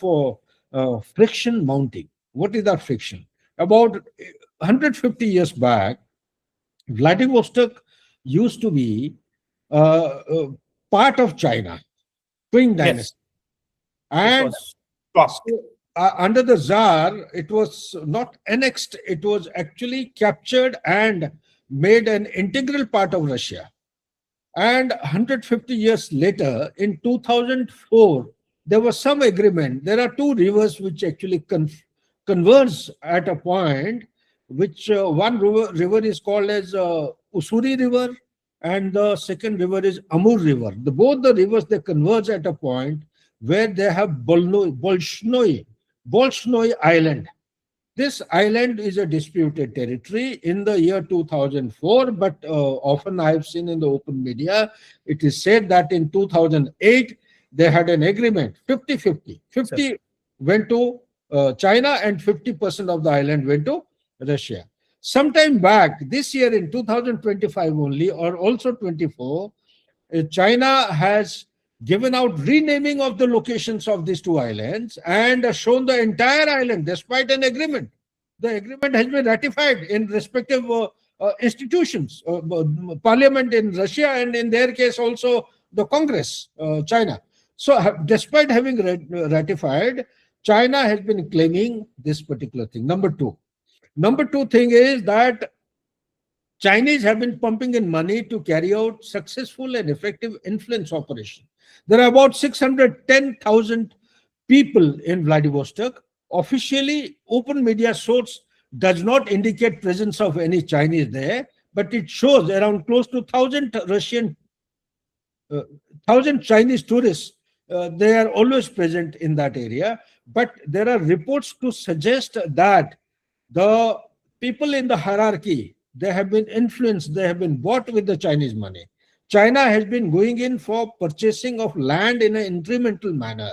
friction mounting. What is that friction? About 150 years back, Vladivostok used to be part of China, Qing dynasty. And under the Tsar, it was not annexed, it was actually captured and made an integral part of Russia. And 150 years later, in 2004, there was some agreement. There are two rivers which actually converge at a point, which one river is called as Usuri River, and the second river is Amur River. Both the rivers, they converge at a point where they have Bolshnoi Island. This island is a disputed territory in the year 2004, but often I have seen in the open media, it is said that in 2008, they had an agreement, 50-50. 50 went to China and 50% of the island went to Russia. Sometime back, this year in 2025 only, or also 24, China has given out renaming of the locations of these two islands and shown the entire island despite an agreement. The agreement has been ratified in respective institutions, parliament in Russia and in their case also the Congress, China. So despite having ratified, China has been claiming this particular thing. Number two thing is that Chinese have been pumping in money to carry out successful and effective influence operation. There are about 610,000 people in Vladivostok. Officially, open media source does not indicate presence of any Chinese there, but it shows around close to 1,000 Chinese tourists. They are always present in that area. But there are reports to suggest that The people in the hierarchy, they have been influenced, they have been bought with the Chinese money. China has been going in for purchasing of land in an incremental manner.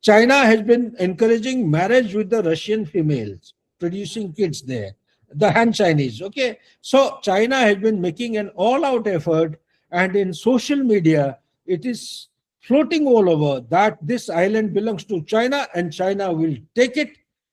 China has been encouraging marriage with the Russian females, producing kids there, the Han Chinese. Okay. So China has been making an all-out effort, and in social media, it is floating all over that this island belongs to China and China will take it.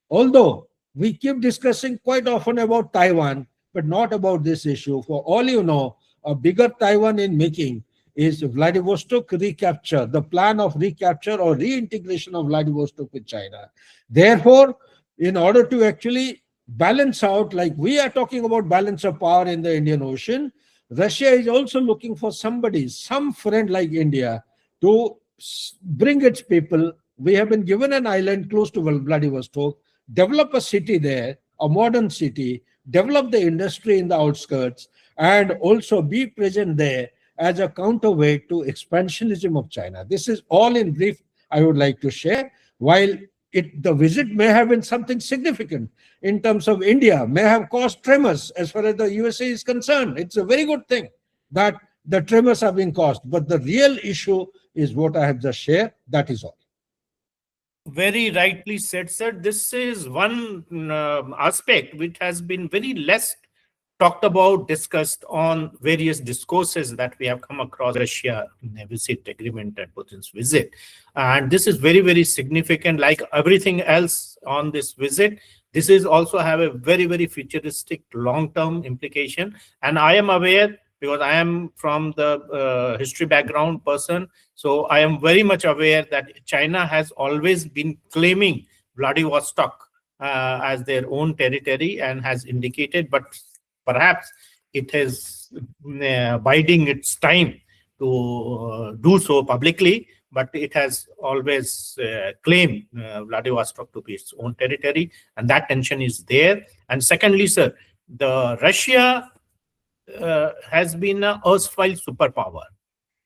Although we keep discussing quite often about Taiwan, but not about this issue. For all you know, a bigger Taiwan in making is Vladivostok recapture, the plan of recapture or reintegration of Vladivostok with China. Therefore, in order to actually balance out, like we are talking about balance of power in the Indian Ocean, Russia is also looking for somebody, some friend like India, to bring its people. We have been given an island close to Vladivostok, develop a city there, a modern city, develop the industry in the outskirts, and also be present there as a counterweight to expansionism of China. This is all in brief I would like to share. While the visit may have been something significant in terms of India, may have caused tremors as far as the USA is concerned. It's a very good thing that the tremors are being caused. But the real issue is what I have just shared. That is all. Very rightly said, sir. This is one aspect which has been very less talked about, discussed on various discourses that we have come across Russia visit agreement and Putin's visit. And this is very, very significant. Like everything else on this visit, this is also have a very, very futuristic long-term implication. And I am aware, because I am from the history background person, so I am very much aware that China has always been claiming Vladivostok as their own territory and has indicated, but perhaps it is biding its time to do so publicly, but it has always claimed Vladivostok to be its own territory, and that tension is there. And secondly, sir, the Russia has been an erstwhile superpower,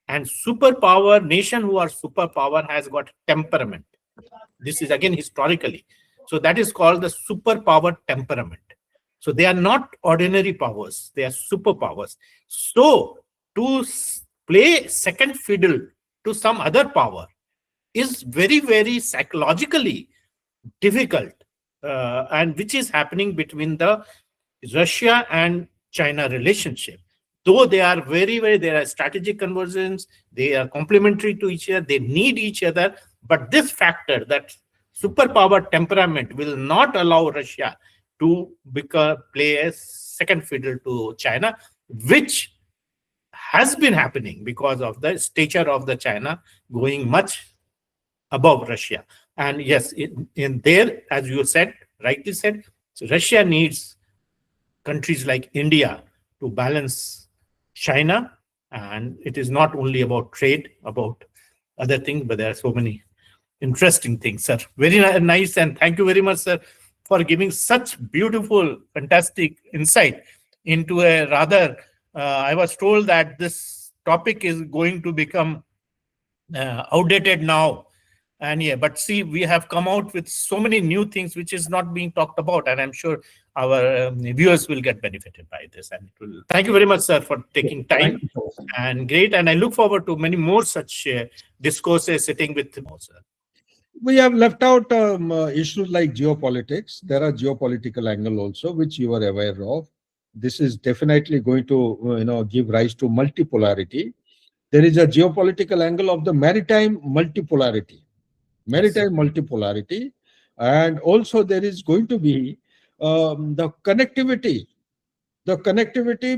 and superpower nation who are superpower has got temperament. This is again historically, so that is called the superpower temperament. So they are not ordinary powers, they are superpowers. So to play second fiddle to some other power is very, very psychologically difficult, and which is happening between the Russia and China relationship. Though they are very, very, there are strategic conversions, they are complementary to each other, they need each other. But this factor, that superpower temperament, will not allow Russia to play a second fiddle to China, which has been happening because of the stature of the China going much above Russia. And yes, in there, as you said, rightly said, so Russia needs countries like India to balance China. And it is not only about trade, about other things, but there are so many interesting things, sir. Very nice. And thank you very much, sir, for giving such beautiful, fantastic insight into a rather, I was told that this topic is going to become outdated now. And yeah, but see, we have come out with so many new things which is not being talked about, and I'm sure our viewers will get benefited by this. And it will. Thank you very much, sir, for taking time. And great. And I look forward to many more such discourses sitting with you, sir. We have left out issues like geopolitics. There are geopolitical angle also, which you are aware of. This is definitely going to give rise to multipolarity. There is a geopolitical angle of the maritime multipolarity. Multipolarity, and also there is going to be the connectivity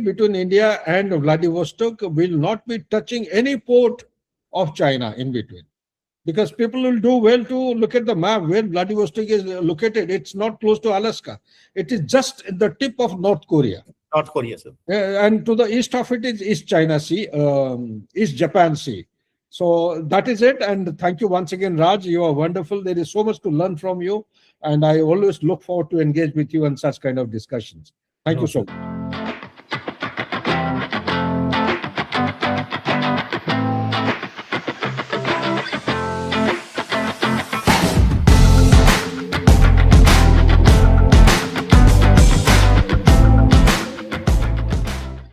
between India and Vladivostok will not be touching any port of China in between, because people will do well to look at the map where Vladivostok is located. It's not close to Alaska, it is just at the tip of North Korea. Sir. And to the east of it is East China Sea, East Japan Sea. So that is it. And thank you once again, Raj. You are wonderful. There is so much to learn from you. And I always look forward to engage with you in such kind of discussions. Thank you so much.